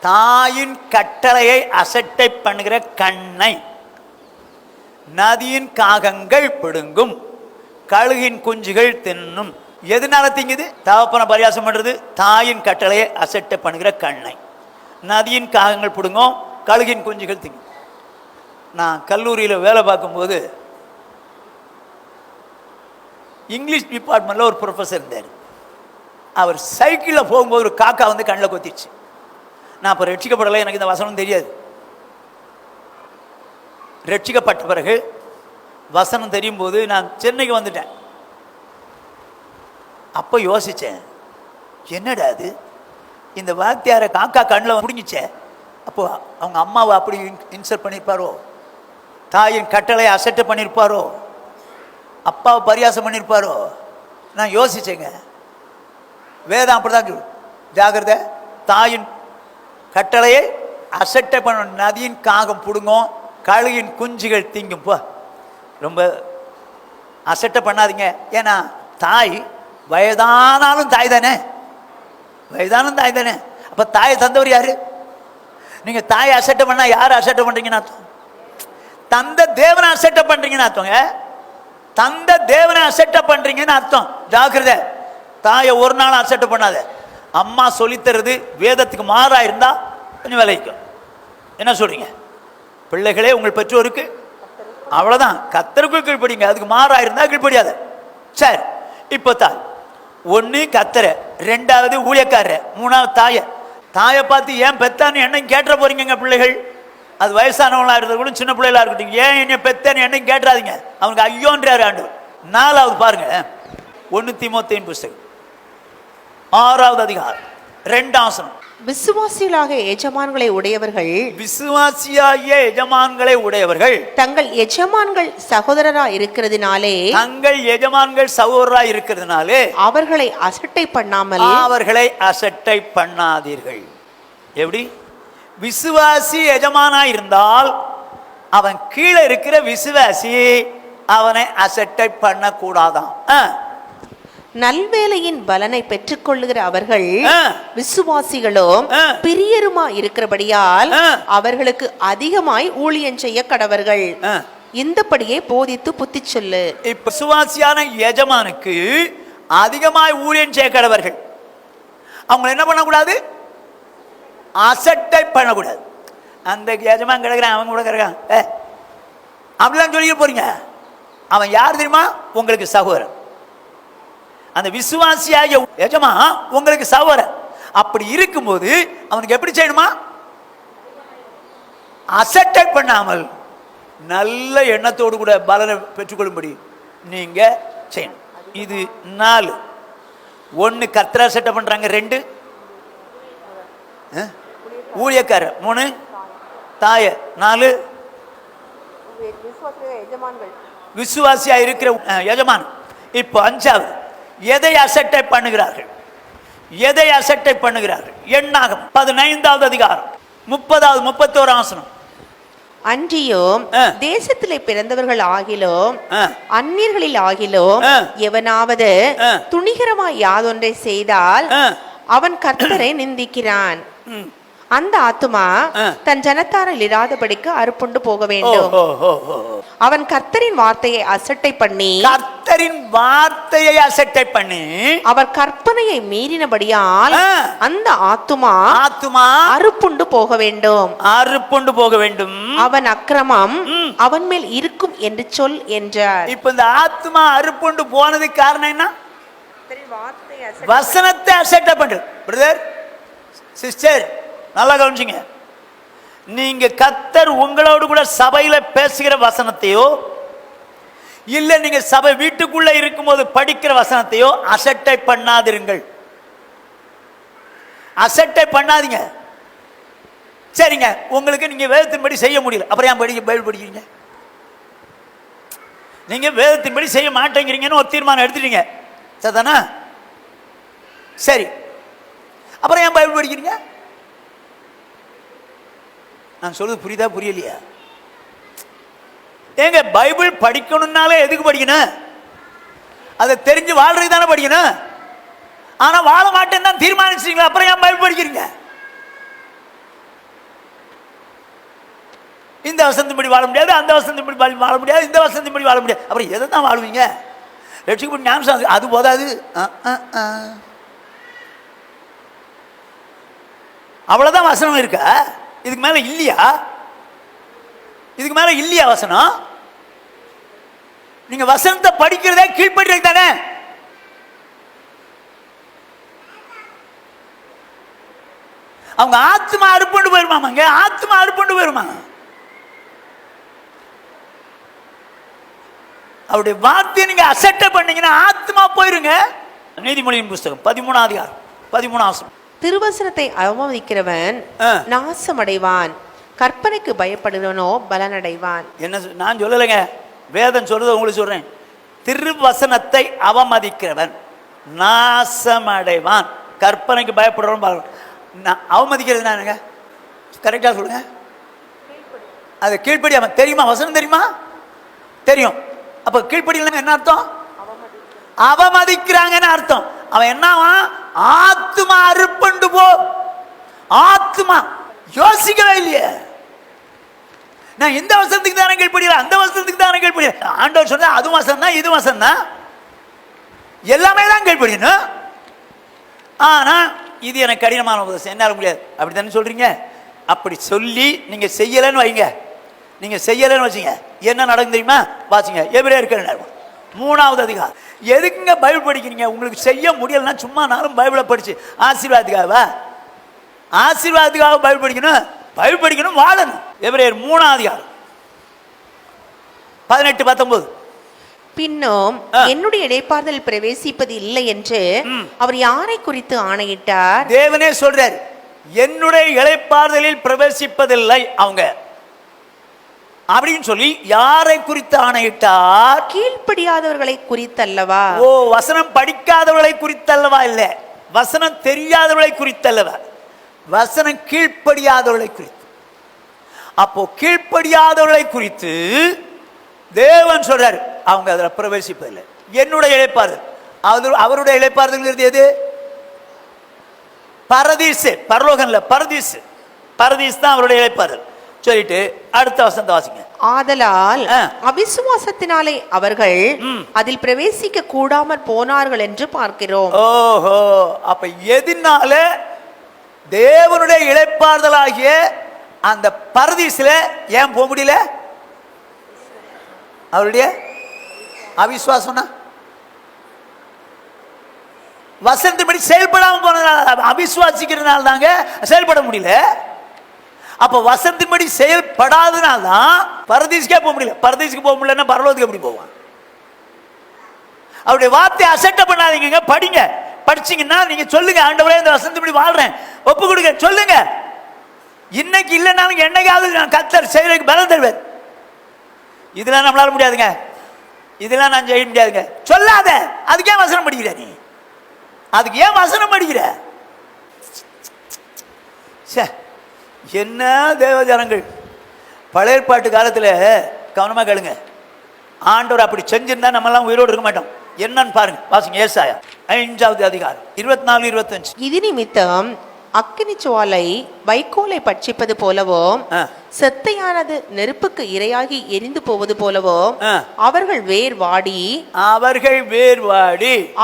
S1: தாயின் கட்டளையை அசட்டை பண்ணுகிற கண்ணை நதியின் காகங்கள் பிடுங்கும், கழுகின் குஞ்சுகள் தின்னும். எதனால திங்குது? தகப்பனை பரியாசம் பண்றது. தாயின் கட்டளையை அசட்டை பண்ணுகிற கண்ணை நதியின் காகங்கள் பிடுங்கும், கழுகின் குஞ்சுகள் திங்கும். நான் கல்லூரியில் வேலை பார்க்கும்போது இங்கிலீஷ் டிபார்ட்மெண்ட்டில் ஒரு ப்ரொஃபஸர் இருந்தார். அவர் சைக்கிளில் போகும்போது ஒரு காக்கா வந்து கண்ணில் கொத்திடுச்சு. நான் இப்போ ரட்சிக்கப்படலை, எனக்கு இந்த வசனம் தெரியாது. ரட்சிக்கப்பட்ட பிறகு வசனம் தெரியும் போது நான் சென்னைக்கு வந்துட்டேன். அப்போ யோசித்தேன், என்னடா அது, இந்த வாத்தியாரை காக்கா கண்ணில் முடிஞ்சிச்சே. அப்போ அவங்க அம்மாவை அப்படி இன்சல்ட் பண்ணியிருப்பாரோ, தாயின் கட்டளையை அசட்டை பண்ணியிருப்பாரோ, அப்பாவை பரியாசம் பண்ணியிருப்பாரோ. நான் யோசிச்சேங்க. வேதம் அப்படிதான் ஜாகிரதை, தாயின் கட்டளையை அசட்டை பண்ண நதியின் காகம் பிடுங்கும், கழுகின் குஞ்சுகள் திங்கும். போ, ரொம்ப அசட்டை பண்ணாதீங்க. ஏன்னா தாய் வயதானாலும் தாய் தானே, வயதானும் தாய் தானே. அப்போ தாயை தந்தவர் யாரு? நீங்க தாயை அசட்டை பண்ணா யாரை அசட்டை பண்றீங்கன்னு அர்த்தம்? தந்த தேவனை அசட்டை பண்றீங்கன்னு அர்த்தங்க. தந்த தேவனை அசட்டை பண்றீங்கன்னு அர்த்தம். ஜாக்கிரதை, தாயை ஒரு நாள் அசட்டை பண்ணாத. அம்மா சொல்லித்தருது வேதத்துக்கு மாறா இருந்தா கொஞ்சம் விளைவிக்கும். என்ன சொல்றீங்க பிள்ளைகளே? உங்கள் பெற்றோருக்கு அவ்வளவுதான், கத்தருக்கு கீழ்படிங்க, அதுக்கு மாறா இருந்தா கீழ்படியாத. சரி, இப்போ தாய் ஒன்னு கத்தர, ரெண்டாவது ஊழியக்காரர், மூணாவது தாயை. தாயை பார்த்து ஏன் பெத்தான்னு என்னையும் கேட்டுற போறீங்க பிள்ளைகள். அது வயசானவங்களா இருக்கிறது கூட சின்ன பிள்ளைகளா இருக்கட்டும், ஏன் என்ன பெத்தான்னு என்னையும் கேட்டுறாதீங்க. அவனுக்கு ஐயோன்றாரு ஆண்டவர். நாலாவது பாருங்க, 1 தீமோத்தேயுவின் புஸ்தகம் 6வது அதிகாரம் 2ஆம் வசனம்.
S2: விசுவாசிகளாக எஜமான்களை உடையவர்கள்,
S1: விசுவாசியாகிய எஜமான்களை உடையவர்கள்
S2: தங்கள் எஜமான்கள் சகோதரரா இருக்கிறதுனாலே,
S1: தங்கள் எஜமான்கள் சகோதரரா இருக்கிறதுனாலே
S2: அவர்களை அசட்டை பண்ணாமல்,
S1: அவர்களை அசட்டை பண்ணாதீர்கள். எப்படி? விசுவாசி எஜமானா இருந்தால் அவன் கீழே இருக்கிற விசுவாசி அவனை அசட்டை பண்ண கூடாதான்.
S2: நல்வேலையின் பலனை பெற்றுக்கொள்ளுகிற அவர்கள் விசுவாசிகளும் பிரியருமா இருக்கிறபடியால் அவர்களுக்கு அதிகமாய் ஊழியம் செய்ய கடவர்கள். இந்தபடியே போதித்து புத்தி சொல்லு.
S1: இப்ப விசுவாசியான எஜமானுக்கு அதிகமாய் ஊழியம் செய்ய கடவர்கள். அவங்க என்ன பண்ணக்கூடாது? அசட்டை பண்ணக்கூடாது. அந்த எஜமான் கிடக்குறான், அவங்க கூட கிடக்கான் அப்படிலாம் சொல்லிக்க போறீங்க. அவன் யார் தெரியுமா? உங்களுக்கு சகோதரன். அந்த விசுவாசியாகிய எஜமா உங்களுக்கு சகோதரன். அப்படி இருக்கும்போது அவனுக்கு எப்படி செய்யணுமா? அசட்டை பண்ணாமல் நல்ல எண்ணத்தோடு கூட பலனை பெற்றுக்கொள்ளும்படி நீங்க செய்யணும். இது 4. 1 கர்த்தரை அசட்டை பண்றாங்க, 2 ஊழியக்காரர், 3 தாய, 4 விசுவாசியா இருக்கிற எஜமான். இப்போ அஞ்சாவது, எதை அசட்டை பண்ணுகிறார்கள்? எதை அசட்டை பண்ணுகிறார்கள்? எண்ணாகம் 15வது அதிகாரம் 30வது 31 ஆசனம்.
S2: அன்றியும் தேசத்திலே பிறந்தவர்கள் ஆகிலும் அந்நியர்களில் ஆகிலும் எவனாவது துணிகரமாய் யாதொன்றை செய்தால் அவன் கர்த்தரை நிந்திக்கிறான். அந்த ஆத்துமா தன் ஜனத்தாரில் இராதபடிக்கு அறுப்புண்டு போக வேண்டும். அவன் கர்த்தரின் வார்த்தையை அசட்டை பண்ணி அவர் கற்பனையை மீறினபடியால் அந்த ஆத்துமா அறுப்புண்டு போக வேண்டும். அவன் அக்கிரமம் அவன் மேல் இருக்கும் என்று சொல் என்றார்.
S1: இப்ப இந்த ஆத்துமா அறுப்புண்டு போனதுக்கு காரணம் என்ன? வசனத்தை அசட்டை பண்றது. பிரதர் சிஸ்டர், நல்லா கவனிச்சிங்க. நீங்க கர்த்தர் உங்களோடு கூட சபையில பேசுகிற வசனத்தையோ இல்ல நீங்க சபை வீட்டுக்குள்ள இருக்கும்போது படிக்கிற வசனத்தையோ அசட்டை பண்ணாதிருங்கள். அசட்டை பண்ணாதீங்க. சரிங்க, உங்களுக்கு நீங்க வேதத்தின்படி செய்ய முடியல, அப்புறம் ஏன் பைபிள் படிக்கிறீங்க? நீங்க வேதத்தின்படி செய்ய மாட்டேங்கிறீங்கன்னு ஒரு தீர்மானம் எடுத்துட்டீங்க, சரிதானா? சரி, அப்புறம் ஏன் பைபிள் படிக்கிறீங்க? நான் சொல்றது புரியுதா புரியலையா? ஏங்க, பைபிள் படிக்கணும்னாலே எதுக்கு படிக்கணும்? அதை தெரிஞ்சு வாழ்றது தானே படிக்கணும். ஆனா வாழ மாட்டேன்னு தான் தீர்மானிச்சீங்களா, அப்புறம் ஏன் பைபிள் படிக்கிறீங்க? இந்த வசனத்தின்படி வாழ முடியாது, அந்த வசனத்தின்படி வாழ முடியாது, இந்த வசனத்தின்படி வாழ முடியாது, அப்புறம் எதை தான் வாழ்வீங்க? ரட்சிக்கப்பட்ட ஞானம் அது போதாது. அவ்வளவுதான் வசனம் இருக்கா? இதுக்கு மேல இல்லையா? இதுக்கு மேல இல்லையா வசனம்? நீங்க வசனத்தை படிக்கிறதே கீழ்படுறது தானே. அவங்க ஆத்மா அறுப்புண்டு போயிருமாங்க, ஆத்மா அறுப்புண்டு போயிருமா? அவருடைய வார்த்தையை நீங்க அசட்டை பண்ணீங்கன்னா ஆத்மா போயிருங்க. நீதிமொழியின் புஸ்தகம் 13வது அதிகாரம் 13 ஆசனம்.
S2: திருவசனத்தை அவமதிக்கிறவன் நாசமடைவான், கற்பனைக்கு பயப்படுவனோ பலனடைவான்.
S1: என்ன நான் சொல்லலைங்க, வேதம் சொல்றது உங்களுக்கு சொல்றேன். திருவசனத்தை அவமதிக்கிறவன் நாசமடைவான், கற்பனைக்கு பயப்படுறவன். அவமதிக்கிறது என்னங்க? கரெக்டா சொல்லுங்க. அது கீழ்ப்படியாம தெரியுமா? வசனம் தெரியுமா? தெரியும். அப்ப கீழ்ப்படியல என்ன அர்த்தம்? அவமதிக்கிறாங்கன்னு அர்த்தம். அவன் என்னவா? ஆத்மா அறுப்புண்டு போ. ஆத்மா யோசிக்கவே இல்லையே. நான் இந்த வசனத்துக்கு தானே கீழ்ப்படியல, அந்த வசனத்துக்கு தானே கீழ்ப்படியல. ஆண்டவர் சொன்னா அது வசனம் தான், இது வசனம் தான், எல்லாமே தான் கீழ்ப்படியணும். ஆனா இது எனக்கு கடினமான உபதேசம், என்னால முடியாது அப்படித்தானே சொல்றீங்க. அப்படி சொல்லி நீங்க செய்யலன்னு வைங்க, நீங்க செய்யலன்னு வச்சுங்க, என்ன நடக்கும் தெரியுமா? வாசிங்க எபிரேயர் 3வது அதிகாரம். எதுக்குங்க பைபிள் படிக்கிறீங்க? உங்களுக்கு செய்ய முடியலன்னா சும்மா நாளும் பைபிளை படிச்சு ஆசீர்வாதத்துக்காக, ஆசீர்வாதத்துக்காக பைபிள் படிக்கணும். பைபிள் படிக்கணும், வாழணும். எபிரேயர் 3வது அதிகாரம் 18-19.
S2: பின்னும் என்னுடைய இடைப்பாறுதல் பிரவேசிப்பது இல்லை என்று அவர் யாரை குறித்து ஆணையிட்டார்?
S1: தேவனே சொல்றார், என்னுடைய இடைப்பாறுதலில் பிரவேசிப்பதில்லை அவங்க அப்படின்னு சொல்லி யாரை குறித்து ஆணையிட்டார்?
S2: கீழ்ப்படியாதவர்களை குறித்தல்லவா?
S1: ஓ, வசனம் படிக்காதவர்களை குறித்தல்லவா? இல்ல, வசனம் தெரியாதவர்களை குறித்தல்லவா, வசனம் கீழ்ப்படியாதவர்களை குறித்து. அப்போ கீழ்ப்படியாதவர்களை குறித்து தேவன் சொல்றாரு, அவங்க அதுல பிரவேசிப்பதில்லை. என்னுடைய இளைப்பாறுதல், அவருடைய இளைப்பாறுதல் எது? பரதீசு, பரலோகம் இல்ல, பரதீசு. பரதீஸ் தான் அவருடைய இளைப்பாறுதல். சொல்லிட்டு அடுத்த வசனத்தை வாசிங்க.
S2: ஆதலால் அவிசுவாசத்தினாலே அவர்கள் அதில் பிரவேசிக்க கூடாமல் போனார்கள் என்று பார்க்கிறோம்.
S1: ஓஹோ, அப்ப எதனால தேவனுடைய இளைப்பாறுதலாகிய அந்த பரதீசுல ஏன் போக முடியல? அவருடைய அவிசுவாசம்னா வசனத்தின்படி செயல்படாம போனதுனால, அவிசுவாசிக்கிறதுனால தாங்க செயல்பட முடியல. அப்ப வசனத்தின்படி செயல்படாதனால்தான் பரதீசுக்கே போக முடியல. பரதீசுக்கு போக முடியலன்னா பரலோகத்துக்கு எப்படி போவான்? அவருடைய வார்த்தையை அசட்டை பண்ணாதீங்க, படிங்க. படிச்சீங்கன்னா நீங்க சொல்லுங்க, ஆண்டவரே இந்த வசனத்தின்படி வாழ்றேன், ஒப்பு கொடுங்க, சொல்லுங்க. இன்னைக்கு இல்லைனாலும் என்னைக்காவது நான் கர்த்தர் செய்யறதுக்கு பலம் தருவார். இதெல்லாம் நம்மளால முடியாதுங்க, இதெல்லாம் நான் செய்ய முடியாதுங்க சொல்லாத. அதுக்கு ஏன் வசனம் படிக்கிற நீ? அதுக்கு ஏன் வசனம் படிக்கிற? என்ன தேவஜனங்கள்! பழைய ஏற்பாட்டு காலத்தில் கவனமாக கேளுங்க, ஆண்டவர் அப்படி செஞ்சிருந்தா நம்ம எல்லாம் உயிரோடு இருக்க மாட்டோம். என்னன்னு பாருங்க, வாசிங்க. ஏசாயா 5வது அதிகாரம் 24-25.
S2: இது நிமித்தம் அக்கினி சுவாலை வைக்கோலை பட்சிப்பது போலவோ, செத்தையானது நெருப்புக்கு இரையாகி எரிந்து போவது போலவோ, அவர்கள் வேர் வாடி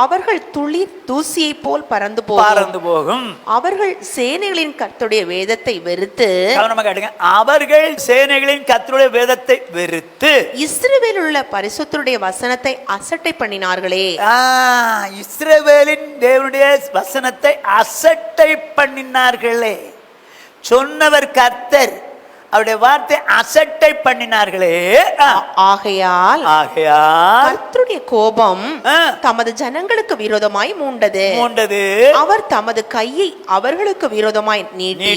S2: அவர்கள் துளிர் தூசியை போல் பறந்து போகும். அவர்கள் சேனைகளின் கர்த்தருடைய வேதத்தை வெறுத்து,
S1: அவர்கள் சேனைகளின் கர்த்தருடைய வேதத்தை வெறுத்து
S2: இஸ்ரவேலில் உள்ள பரிசுத்தருடைய வசனத்தை அசட்டை பண்ணினார்களே.
S1: இஸ்ரவேலின் தேவனுடைய வசனத்தை அசட்டை பண்ணினார்களே. சொன்னவர் கர்த்தர், அவருடைய வார்த்தை அசட்டை பண்ணினார்களே.
S2: ஆகையால் கர்த்தருடைய கோபம் தமது ஜனங்களுக்கு விரோதமாய் மூண்டது. அவர் தமது கையை அவர்களுக்கு விரோதமாய் நீட்டி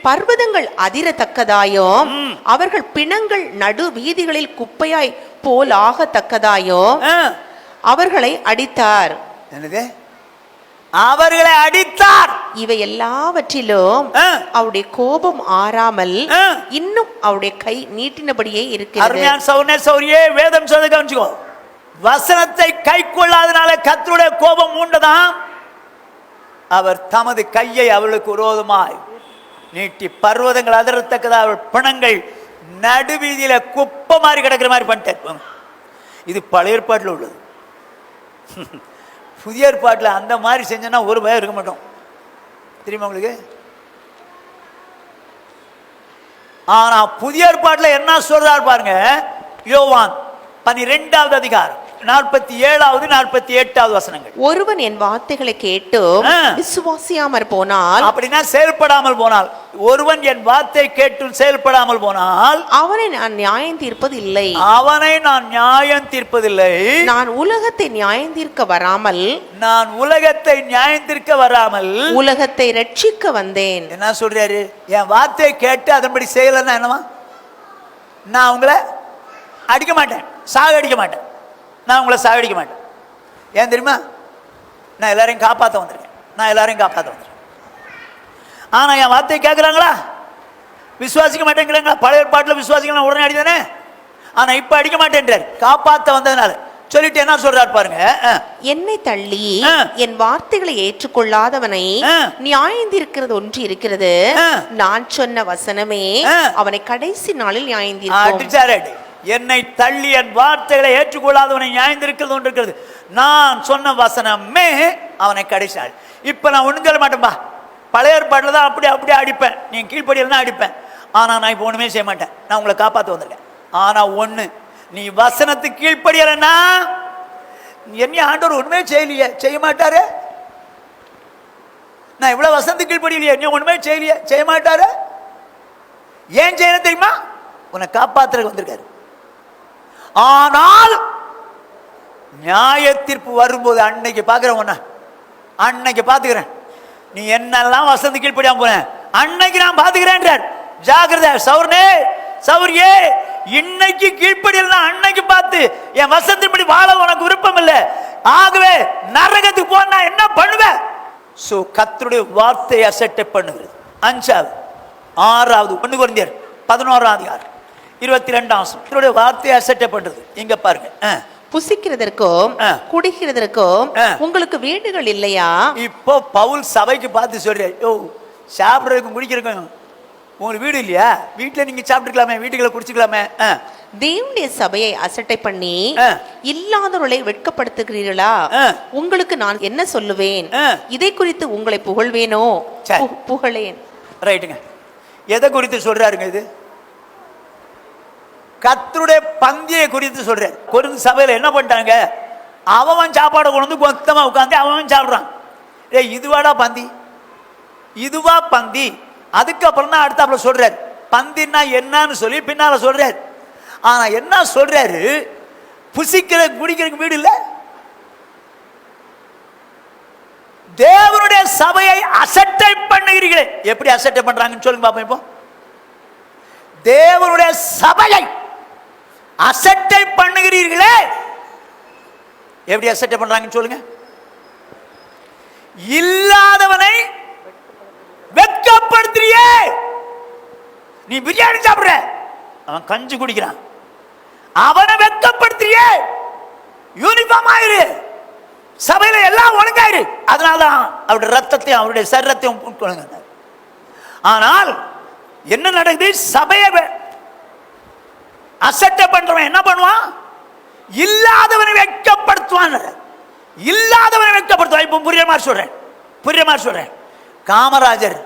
S2: பர்வதங்கள் அதிரத்தக்கதாயும் அவர்கள் பிணங்கள் நடு வீதிகளில் குப்பையாய் போல் ஆகத்தக்கதாயும் அவர்களை அடித்தார்.
S1: அவர்களை அடித்தார்.
S2: இவை எல்லாவற்றிலும் அவருடைய கோபம் ஆறாமல் இன்னும் அவருடைய கை நீட்டினபடியே இருக்கிறது.
S1: வேதம் சொல்ல கவனிச்சுக்கோ. வசனத்தை கை கொள்ளாதனால கர்த்தருடைய கோபம் மூண்டதாம். அவர் தமது கையை அவளுக்கு விரோதமாய் நீட்டி பர்வதங்கள் அதிரத்தக்கதா அவள் பிணங்கள் நடுவீதியில குப்பை மாதிரி கிடக்கிற மாதிரி பண்ணிட்டார். இது பழைய ஏற்பாட்டில் உள்ளது. புதிய ஏற்பாட்டில் அந்த மாதிரி செஞ்சோன்னா ஒரு பயம் இருக்க மாட்டோம். தெரியுமா உங்களுக்கு? ஆனா புதிய ஏற்பாட்டில் என்ன சொல்றாரு பாருங்க. யோவான் 12வது அதிகாரம் 47வது 48வது வசனங்கள்.
S2: ஒருவன் என் வார்த்தைகளை கேட்டு விசுவாசியாமற் போனால்,
S1: அப்படின்னா செயல்படாமல் போனால், ஒருவன் என் வார்த்தை கேட்டு செயல்படாமல் போனால்
S2: அவனை நான் நியாயம் தீர்ப்பதில்லை. நான் உலகத்தை நியாயம் தீர்க்க வராமல் உலகத்தை ரட்சிக்க வந்தேன்.
S1: என்ன சொல்றாரு? என் வார்த்தையை கேட்டு அதன்படி செய்யலன்னா என்னவா? நான் உங்களை அடிக்க மாட்டேன், சாகடிக்க மாட்டேன். நான் உங்களை சாகடிக்க மாட்டேன். ஏன் தெரியுமா? நான் எல்லாரையும் காப்பாற்ற வந்திருக்கேன். ஆனா என் வார்த்தையை கேட்குறாங்களா? விசுவாசிக்க மாட்டேங்கிறாங்களா? பழைய ஏற்பாட்டில் விசுவாசிக்கலாம் உடனே அடிதானே. ஆனா இப்ப அடிக்க மாட்டேன்றார், காப்பாற்ற வந்ததுனால. சொல்லிட்டு என்ன சொல்றாரு பாருங்க.
S2: என்னை தள்ளி என் வார்த்தைகளை ஏற்றுக்கொள்ளாதவனை நியாயந்திருக்கிறது ஒன்று இருக்கிறது. நான் சொன்ன வசனமே அவனை கடைசி நாளில் நியாயந்திருக்கும்.
S1: என்னை தள்ளி என் வார்த்தைகளை ஏற்றுக்கொள்ளாதவனை நியாயந்திருக்கிறது ஒன்று இருக்கிறது. நான் சொன்ன வசனமே அவனை கடைசி நாள். இப்ப நான் ஒண்ணும் சொல்ல மாட்டேன்பா. பழைய ஏற்பாட்டில் தான் அப்படியே அடிப்பேன், நீங்க கீழ்ப்படியில் தான் அடிப்பேன். ஆனா நான் இப்ப ஒண்ணுமே செய்ய மாட்டேன், நான் உங்களை காப்பாற்ற வந்திருக்கேன். ஆனா ஒண்ணு, நீ வசனத்துக்கு கீழ்ப்படியலன்னா என்ன ஆண்டவர் ஒண்ணுமே செய்யலையே, செய்ய மாட்டாரு. நான் இவ்வளவு வசனத்துக்கு கீழ்ப்படியலையே, நீ ஒண்ணுமே செய்யலையே, செய்ய மாட்டாரு. ஏன் செய்யல தெரியுமா? உன்னை காப்பாத்துறதுக்கு வந்திருக்காரு. ஆனால் நியாய தீர்ப்பு வரும்போது அன்னைக்கு பாத்துக்கிறேன். நீ என்னெல்லாம் வசந்தி கீழ்ப்படியாம போன அன்னைக்கு நான் பாத்துக்கிறேன். ஜாகிரதை சௌரியே, இன்னைக்கு கீழ்ப்படியல் அன்னைக்கு பார்த்து என் வசந்தின்படி வாழ உனக்கு விருப்பம் இல்லை. ஆகவே நரகத்துக்கு போனா என்ன பண்ணுவேன்? சோ கர்த்தருடைய வார்த்தையை அசட்டை பண்ணுகிறது. 5வது 6வது 1 கொரிந்தியர் 11ஆம் அதிகாரம் 22ஆம் வசனம். வார்த்தையை அசட்டை பண்றது. இங்க பாருங்க.
S2: புசிக்கிறதற்கும் குடிக்கிறதற்கும் உங்களுக்கு வீடுகள் இல்லையா?
S1: இப்போ பவுல் சபைக்கு பார்த்து சொல்றாரு, சாப்பிடுறதுக்கும் குடிக்கிறதுக்கும் உங்களுக்கு வீடு இல்லையா? வீட்டுல நீங்க சாப்பிட்டுக்கலாமே, வீட்டுகளை குடிச்சுக்கலாமே.
S2: தேவனுடைய சபையை அசட்டை பண்ணி இல்லாதவர்களை வெட்கப்படுத்துகிறீர்களா? உங்களுக்கு நான் என்ன சொல்லுவேன்? இதை குறித்து உங்களை புகழ்வேனோ? புகழேன்.
S1: ரைட்டுங்க. எதை குறித்து சொல்றாருங்க? இது கர்த்தருடைய பந்தியை குறித்து சொல்றாரு. கொரிந்து சபையில என்ன பண்ணிட்டாங்க? அவன் சாப்பாடை கொண்டு வந்து மொத்தமா உட்காந்து அவன் சாப்பிடுறான். இதுவா பந்தி? அதுக்கப்புறம் தான் அடுத்தாப்புல சொல்றாரு பந்தின்னா என்னன்னு சொல்லி பின்னால சொல்றாரு. ஆனா என்ன சொல்றாரு? புசிக்கிற குடிக்கிறதுக்கு வீடு இல்ல. தேவனுடைய சபையை அசட்டை பண்ணுகிறீர்களே. எப்படி அசட்டை பண்றாங்கன்னு சொல்லுங்க பாப்போம். இப்போ தேவனுடைய சபையை அசட்டை பண்ணுகிறீர்களே. எப்படி அசட்டை பண்றாங்கன்னு சொல்லுங்க. இல்லாதவனை வெட்கப்படுத்துறியே. நீ பிரியாணி சாப்பிடுற, அவன் கஞ்சி குடிக்கிறான், அவனை வெட்கப்படுத்துறியே. யூனிஃபார்ம் ஆயிரு, சபையில எல்லாம் ஒழுங்காயிரு. அதனாலதான் அவருடைய ரத்தத்தையும் அவருடைய சரீரத்தையும் உட்கொள்ளுங்க. ஆனால் என்ன நடக்குது? சபையை அசட்டை பண்றவன் என்ன பண்ணுவான்? இல்லாதவனை வெட்கப்படுத்துவான். இல்லாதவனை வெட்கப்படுத்துவான். இப்ப புரிய மாதிரி சொல்றேன். காமராஜர்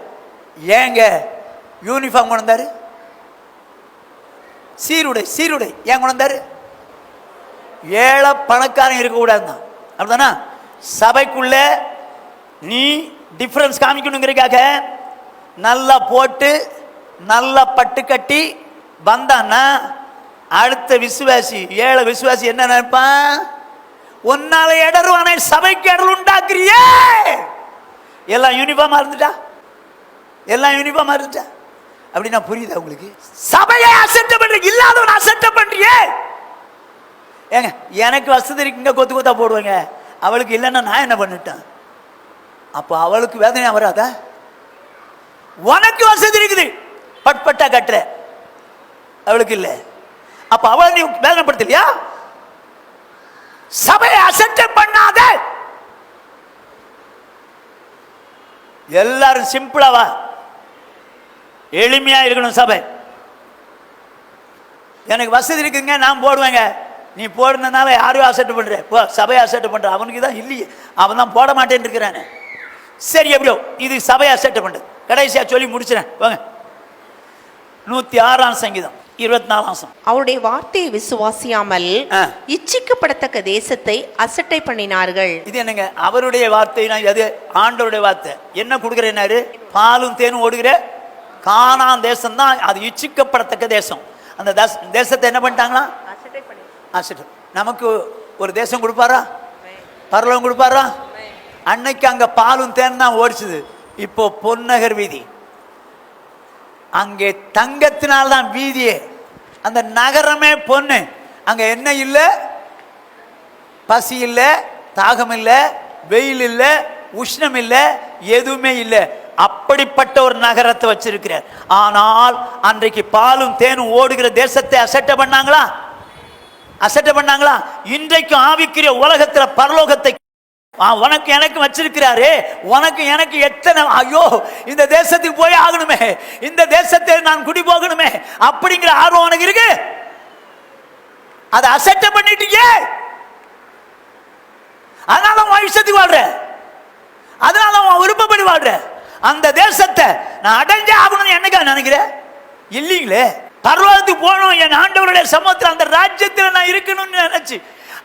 S1: ஏங்க யூனிஃபார்ம் கொண்டு வந்தாரு? சீருடை ஏன் கொண்டு வந்தாரு? ஏழை பணக்காரன் இருக்கக்கூடாதுதான். அப்படிதானா? சபைக்குள்ள நீ டிஃபரன்ஸ் காமிக்கணுங்கிறதுக்காக நல்லா போட்டு நல்லா பட்டு கட்டி வந்தான்னா அடுத்த விசுவாசி, ஏழை விசுவாசி என்ன நினைப்பான்? உன்னால இடருவானே, சபைக்கு இடர் உண்டாக்குறியே. எல்லாம் யூனிஃபார்மா இருந்துட்டா, அப்படின்னா புரியுதா உங்களுக்கு? சபையை அசட்டை பண்ற, இல்லாதவன் அசட்டை பண்றியே. ஏங்க எனக்கு வசதி இருக்குங்க, கொத்து கொத்தா போடுவாங்க, அவளுக்கு இல்லைன்னா நான் என்ன பண்ணிட்டேன்? அப்போ அவளுக்கு வேதனையா வராதா? உனக்கு வசதி இருக்குது, பட்பட்டா கட்டுற, அவளுக்கு இல்லை. அப்ப அவளை நீ வேதனைப்படுத்தலையா? சபையை அசட்டை பண்ணாத. எல்லாரும் சிம்பிளாவா எளிமையா இருக்கணும். சபை எனக்கு வசதி இருக்குங்க, நான் போடுவேங்க, நீ போடுறதுனால யாரையும் அசட்டை பண்ற, சபையை அசட்டை பண்ற. அவனுக்கு தான் இல்லையே, அவன் தான் போட மாட்டேன்னு இருக்கிறானே. சரி, எப்படியோ இது சபையை அசட்டை பண்றது. கடைசியா சொல்லி முடிச்சிடறேன் வாங்க. 106ஆம் சங்கீதம் 24ஆம்.
S2: அவருடைய வார்த்தையை விசுவாசியாமல் இச்சிக்கப்படத்தக்க தேசத்தை அசட்டை பண்ணினார்கள்.
S1: இது என்னங்க? அவருடைய வார்த்தைனா அது ஆண்டவருடைய வார்த்தை. என்ன கொடுக்குறேன்னாரு? பாலும் தேனும் ஓடுகிற கானான் தேசம் தான் அது. இச்சிக்கப்படத்தக்க தேசம். அந்த தேசத்தை என்ன பண்ணிட்டாங்களா? அசட்டை. நமக்கு ஒரு தேசம் கொடுப்பாரா? பரலோகம் கொடுப்பாரா? அன்னைக்கு அங்க பாலும் தேன் தான் ஓடிச்சுது. இப்போ பொன்னகர் வீதி, அங்கே தங்கத்தினால்தான் வீதியே, அந்த நகரமே பொண்ணு. அங்க என்ன இல்லை? பசி இல்லை, தாகம் இல்லை, வெயில் இல்லை, உஷ்ணம் இல்லை, எதுவுமே இல்லை. அப்படிப்பட்ட ஒரு நகரத்தை வச்சிருக்கிறார். ஆனால் அன்றைக்கு பாலும் தேனும் ஓடுகிற தேசத்தை அசட்டை பண்ணாங்களா? இன்றைக்கு ஆவிக்குரிய உலகத்துல பரலோகத்தை உனக்கு எனக்கு வச்சிருக்கிறாரு. உனக்கு எனக்கு எத்தனை, ஐயோ இந்த தேசத்துக்கு போய் ஆகணுமே, இந்த தேசத்தை நான் குடி போகணுமே அப்படிங்கிற ஆர்வம் உனக்கு இருக்கு. அதை அசட்டை பண்ணிட்டீங்க. அதனால உன் இஷ்டத்துக்கு வாழ்ற, அதனால உன் விருப்பப்படி வாழ்ற. அந்த தேசத்தை நான் அடைஞ்சே ஆகணும்னு என்னக்கா நினைக்கிற? இல்லீங்களே. பரலோகத்துக்கு போகணும், என் ஆண்டவருடைய சமூகத்தில் அந்த ராஜ்யத்தில் நான் இருக்கணும்னு நினைச்சு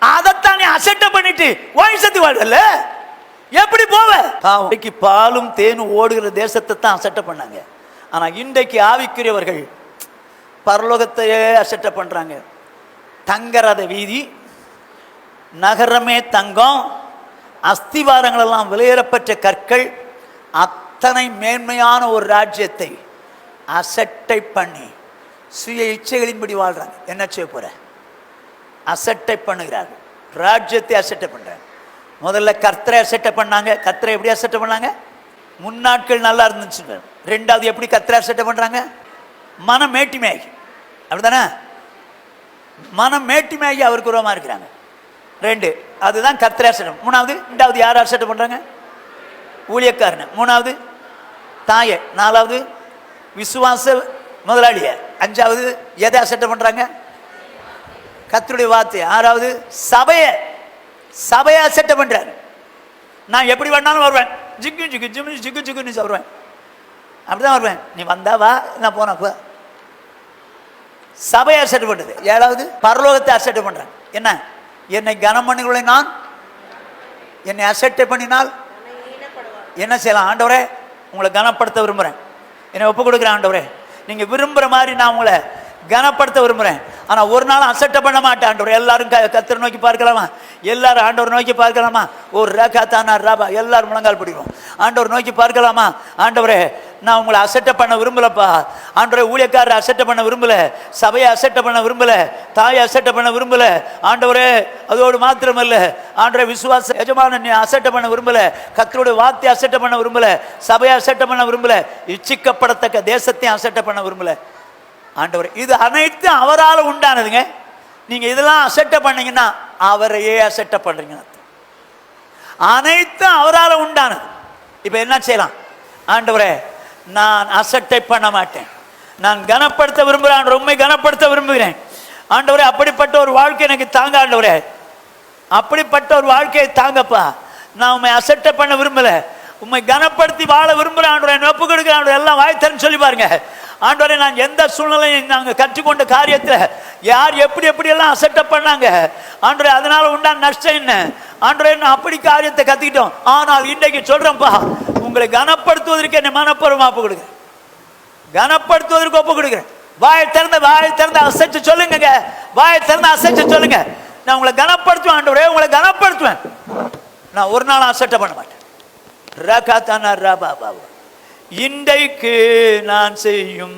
S1: அதைத்தான் நீ அசட்டை பண்ணிட்டு வயசத்துக்கு வாழ்ல. எப்படி போவ? பாலும் தேனும் ஓடுகிற தேசத்தை தான் அசட்டை பண்ணாங்க. ஆனா இன்றைக்கு ஆவிக்குரியவர்கள் பரலோகத்தையே அசட்டை பண்றாங்க. தங்கரத வீதி, நகரமே தங்கம், அஸ்திவாரங்கள் எல்லாம் விலையேறப்பட்ட கற்கள், அத்தனை மேன்மையான ஒரு ராஜ்யத்தை அசட்டை பண்ணி சுய இச்சைகளின்படி வாழ்றாங்க. என்ன செய்ய போற? அசட்டை பண்ணுகிறார்கள். ராஜ்யத்தை அசட்டை பண்றாங்க. முதல்ல கர்த்தரை அசட்டை பண்ணாங்க. கர்த்தரை எப்படி அசட்டை பண்ணாங்க? முன்னாட்கள் நல்லா இருந்துச்சு. ரெண்டாவது எப்படி கர்த்தரை அசட்டை பண்றாங்க? மனம் மேட்டிமையாகி, அப்படிதானே? மனம் மேட்டிமையாகி அவருக்கு உரமா இருக்கிறாங்க. ரெண்டு, அதுதான் கர்த்தரை அசட்டை. மூணாவது, ரெண்டாவது யார் அசட்டை பண்றாங்க? ஊழியக்காரன். மூணாவது தாயை. நாலாவது விசுவாச முதலாளிய. அஞ்சாவது எதை அசட்டை பண்றாங்க? கர்த்தருடைய வார்த்தை. ஆறாவது சபையை அசட்டை பண்றாரு. நான் எப்படி வேணாலும் வருவேன், ஜிக்கு ஜிக்கு ஜிம்மி ஜிக்கு ஜிக்குன்னு வருவேன், அப்படிதான் வருவேன். நீ வந்தா வா, நான் போனா போ. சபையை அசட்டை பண்றது. ஏழாவது பரலோகத்தை அசட்டை பண்றாங்க. என்ன? என்னை கனம் பண்ணிகளை நான் என்னை அசட்டை பண்ணினால் என்ன செய்யலாம்? ஆண்டவரே உங்களை கனப்படுத்த விரும்புகிறேன், என்னை ஒப்பு கொடுக்குறேன். ஆண்டவரே நீங்கள் விரும்புகிற மாதிரி நான் உங்களை கனப்படுத்த விரும்புகிறேன். ஆனால் ஒரு நாள் அசட்டை பண்ண மாட்டேன். ஆண்டவர் எல்லாரும் கர்த்தரை நோக்கி பார்க்கலாமா? எல்லாரும் ஆண்டவர் நோக்கி பார்க்கலாமா? ஒரு ரேகா தானா ராபா எல்லாரும் முழங்கால் பிடிக்கும். ஆண்டவர் நோக்கி பார்க்கலாமா? ஆண்டவரே நான் உங்களை அசட்டை பண்ண விரும்பலப்பா. ஆண்டவரே, ஊழியக்காரரை அசட்டை பண்ண விரும்பல, சபையை அசட்டை பண்ண விரும்பல, தாயை அசட்டை பண்ண விரும்பல. ஆண்டவரே, அதோடு மாத்திரமல்ல, ஆண்டவரே, விசுவாச எஜமான அசட்டை பண்ண விரும்பல, கர்த்தருடைய வார்த்தையை அசட்டை பண்ண விரும்பல, சபையை அசட்டை பண்ண விரும்பல, இச்சிக்கப்படத்தக்க தேசத்தையும் அசட்டை பண்ண விரும்பல. ஆண்டவரே, இது அனைத்து அவரால் உண்டானதுங்க. நீங்க இதெல்லாம் அசட்டை பண்ணீங்கன்னா அவரையே அசட்டை பண்றீங்க. அனைத்தும் அவரால் உண்டானது. இப்ப என்ன செய்யலாம்? ஆண்டவரே, நான் அசட்டை பண்ண மாட்டேன், நான் கனப்படுத்த விரும்புகிறேன், உண்மை கனப்படுத்த விரும்புகிறேன். ஆண்டவரே, அப்படிப்பட்ட ஒரு வாழ்க்கை எனக்கு தாங்க. ஆண்டவரே, அப்படிப்பட்ட ஒரு வாழ்க்கையை தாங்கப்பா. நான் உண்மை அசட்டை பண்ண விரும்பல, உண்மை கனப்படுத்தி வாழ விரும்புகிறேன். ஆண்டவரே, ஒப்பு கொடுக்குறேன். ஆண்டவரே, எல்லாம் வாய்த்தரன்னு சொல்லி பாருங்க. ஆண்டவரே, நான் எந்த சூழ்நிலையும் நாங்கள் கற்றுக்கொண்ட காரியத்தில் யார் எப்படி எப்படியெல்லாம் அசட்டை பண்ணாங்க, ஆண்டவரே, அதனால உண்டான நஷ்டம் என்ன? ஆண்டவரே, நான் அப்படி காரியத்தை கற்றுக்கிட்டோம். ஆனால் இன்றைக்கு சொல்கிறேன்ப்பா, உங்களை கனப்படுத்துவதற்கு என்னை மனப்பூர்வமாக ஒப்பு கொடுக்குறேன், கனப்படுத்துவதற்கு ஒப்பு கொடுக்குறேன். வாயை திறந்து அசைச்சு சொல்லுங்க, வாயை திறந்து அசைச்சு சொல்லுங்க. நான் உங்களை கனப்படுத்துவேன். ஆண்டவரே, உங்களை கனப்படுத்துவேன். நான் ஒரு நாள் அசட்டை பண்ண மாட்டேன். இன்றைக்கு நான் செய்யும்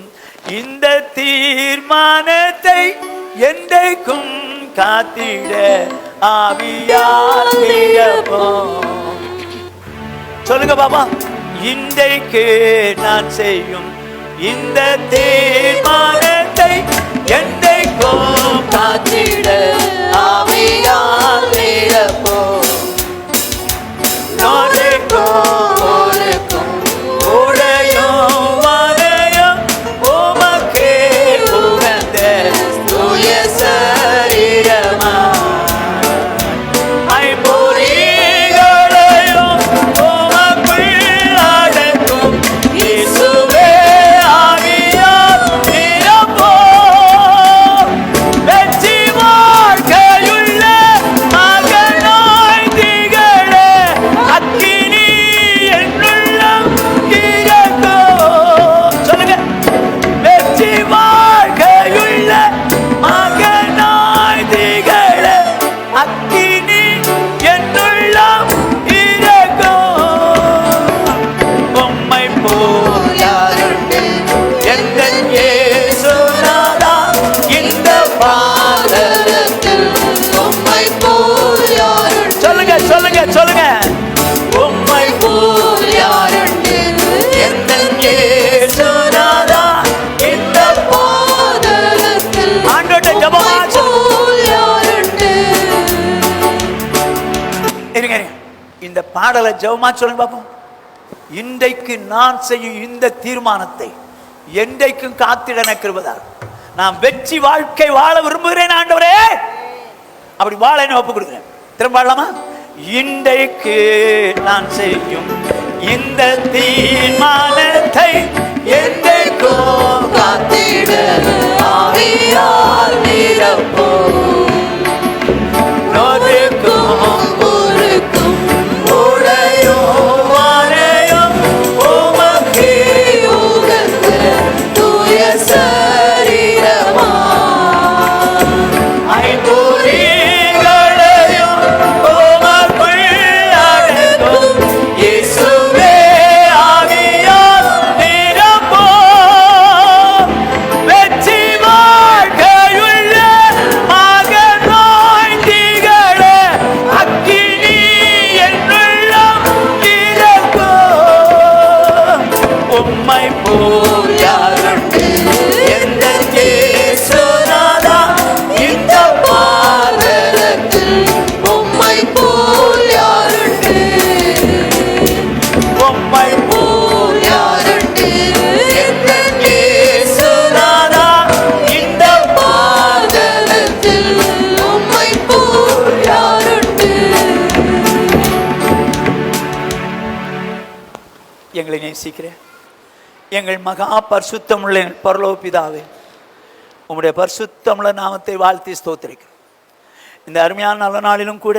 S1: இந்த தீர்மானத்தை என்றைக்கும் காத்திட ஆவியால் நிரப்பும். சொல்லுங்க பாபா. இன்றைக்கு நான் செய்யும் இந்த தீர்மானத்தை என்றைக்கும் காத்திட ஆவியால் நிரப்பும். இந்த பாடலை ஜெபமா சொல்லுங்க பாப்போம். இன்றைக்கு நான் செய்யும் இந்த தீர்மானத்தை என்றைக்கும் காத்திட கிருபைதார். நான் வெற்றி வாழ்க்கை வாழ விரும்புகிறேன் ஆண்டவரே, அப்படி வாழ என்ன ஒப்பு கொடுக்கிறேன். திரும்ப பாடலாமா? இன்றைக்கு நான் செய்யும் இந்த தீர்மானத்தை என்றைக்கும் காத்திட ஆவியால் நிரப்பும். எங்களை நேசிக்கிறேன் எங்கள் மகா பரிசுத்தமுள்ள பரலோக பிதாவே, உம்முடைய பரிசுத்தமுள்ள நாமத்தை வாழ்த்தி ஸ்தோத்திரிக்கிறேன். இந்த அருமையான நல்ல நாளிலும் கூட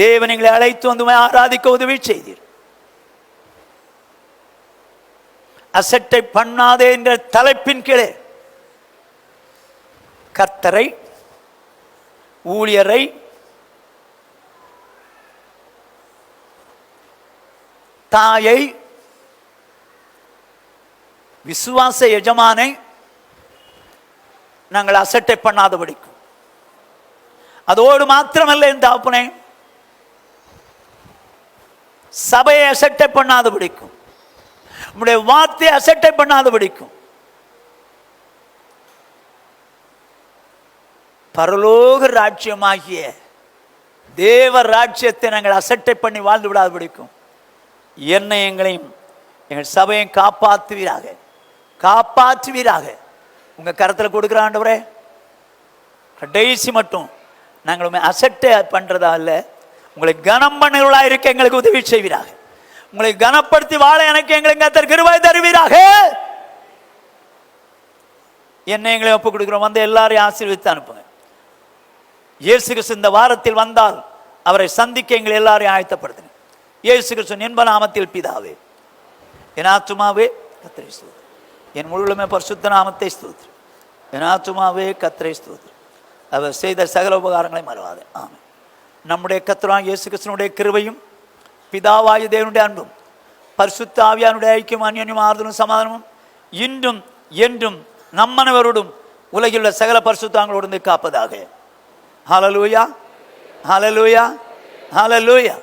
S1: தேவன் எங்களை அழைத்து வந்து ஆராதிக்க உதவி செய்தீர். அசட்டை பண்ணாதே என்ற தலைப்பின் கீழே கர்த்தரை, ஊழியரை, தாயை, விசுவாச எஜமானை நாங்கள் அசட்டை பண்ணாதபடிக்கும், அதோடு மாத்திரமல்ல இந்த தகப்பனே, சபையை அசட்டை பண்ணாதபடிக்கும், உம்முடைய வார்த்தையை அசட்டை பண்ணாதபடிக்கும், பரலோக ராஜ்யமாகிய தேவ ராஜ்யத்தை நாங்கள் அசட்டை பண்ணி வாழ்ந்து விடாதபடிக்கும் என்னை எங்களையும் எங்கள் சபையை காப்பாற்றுவீராக, காப்பாற்றுவீராக. உங்க கரத்தில் கொடுக்குற ஆண்டவரே, கடைசி மட்டும் நாங்கள் அசட்டை பண்றதா இல்லை, உங்களை கனம் பண்ணுகிறவர்களா இருக்க எங்களுக்கு உதவி செய்வீராக. உங்களை கனப்படுத்தி வாழ எனக்கு எங்களுக்கு கர்த்தர் கிருபை தருவீராக. என்னை எங்களை ஒப்புக் கொடுக்கிறோம். வந்து எல்லாரையும் ஆசீர்வதித்து அனுப்புங்க. இயேசு கிறிஸ்து இந்த வாரத்தில் வந்தால் அவரை சந்திக்க எங்களை எல்லாரையும் ஆயத்தப்படுத்துங்க. இயேசு கிறிஸ்து என்ப நாமத்தில் பிதாவே. என் ஆத்துமாவே கர்த்தரை ஸ்தோத்திரி, என் முழுவதுமே பரிசுத்த நாமத்தை ஸ்தோத்திரி. என் ஆத்துமாவே கர்த்தரை ஸ்தோத்திரி, அவர் செய்த சகல உபகாரங்களை மறவாதே. ஆமென். நம்முடைய கர்த்தராகிய இயேசு கிறிஸ்துவினுடைய கிருபையும் பிதாவாகிய தேவனுடைய அன்பும் பரிசுத்த ஆவியானுடைய ஐக்கியம் அன்யோன்யம் ஆறுதலும் சமாதானமும் இன்றும் என்றும் நம்மனவரோடும் உலகில் உள்ள சகல பரிசுத்தங்களோடு காப்பதாக. ஹல்லேலூயா, ஹல்லேலூயா, ஹல்லேலூயா.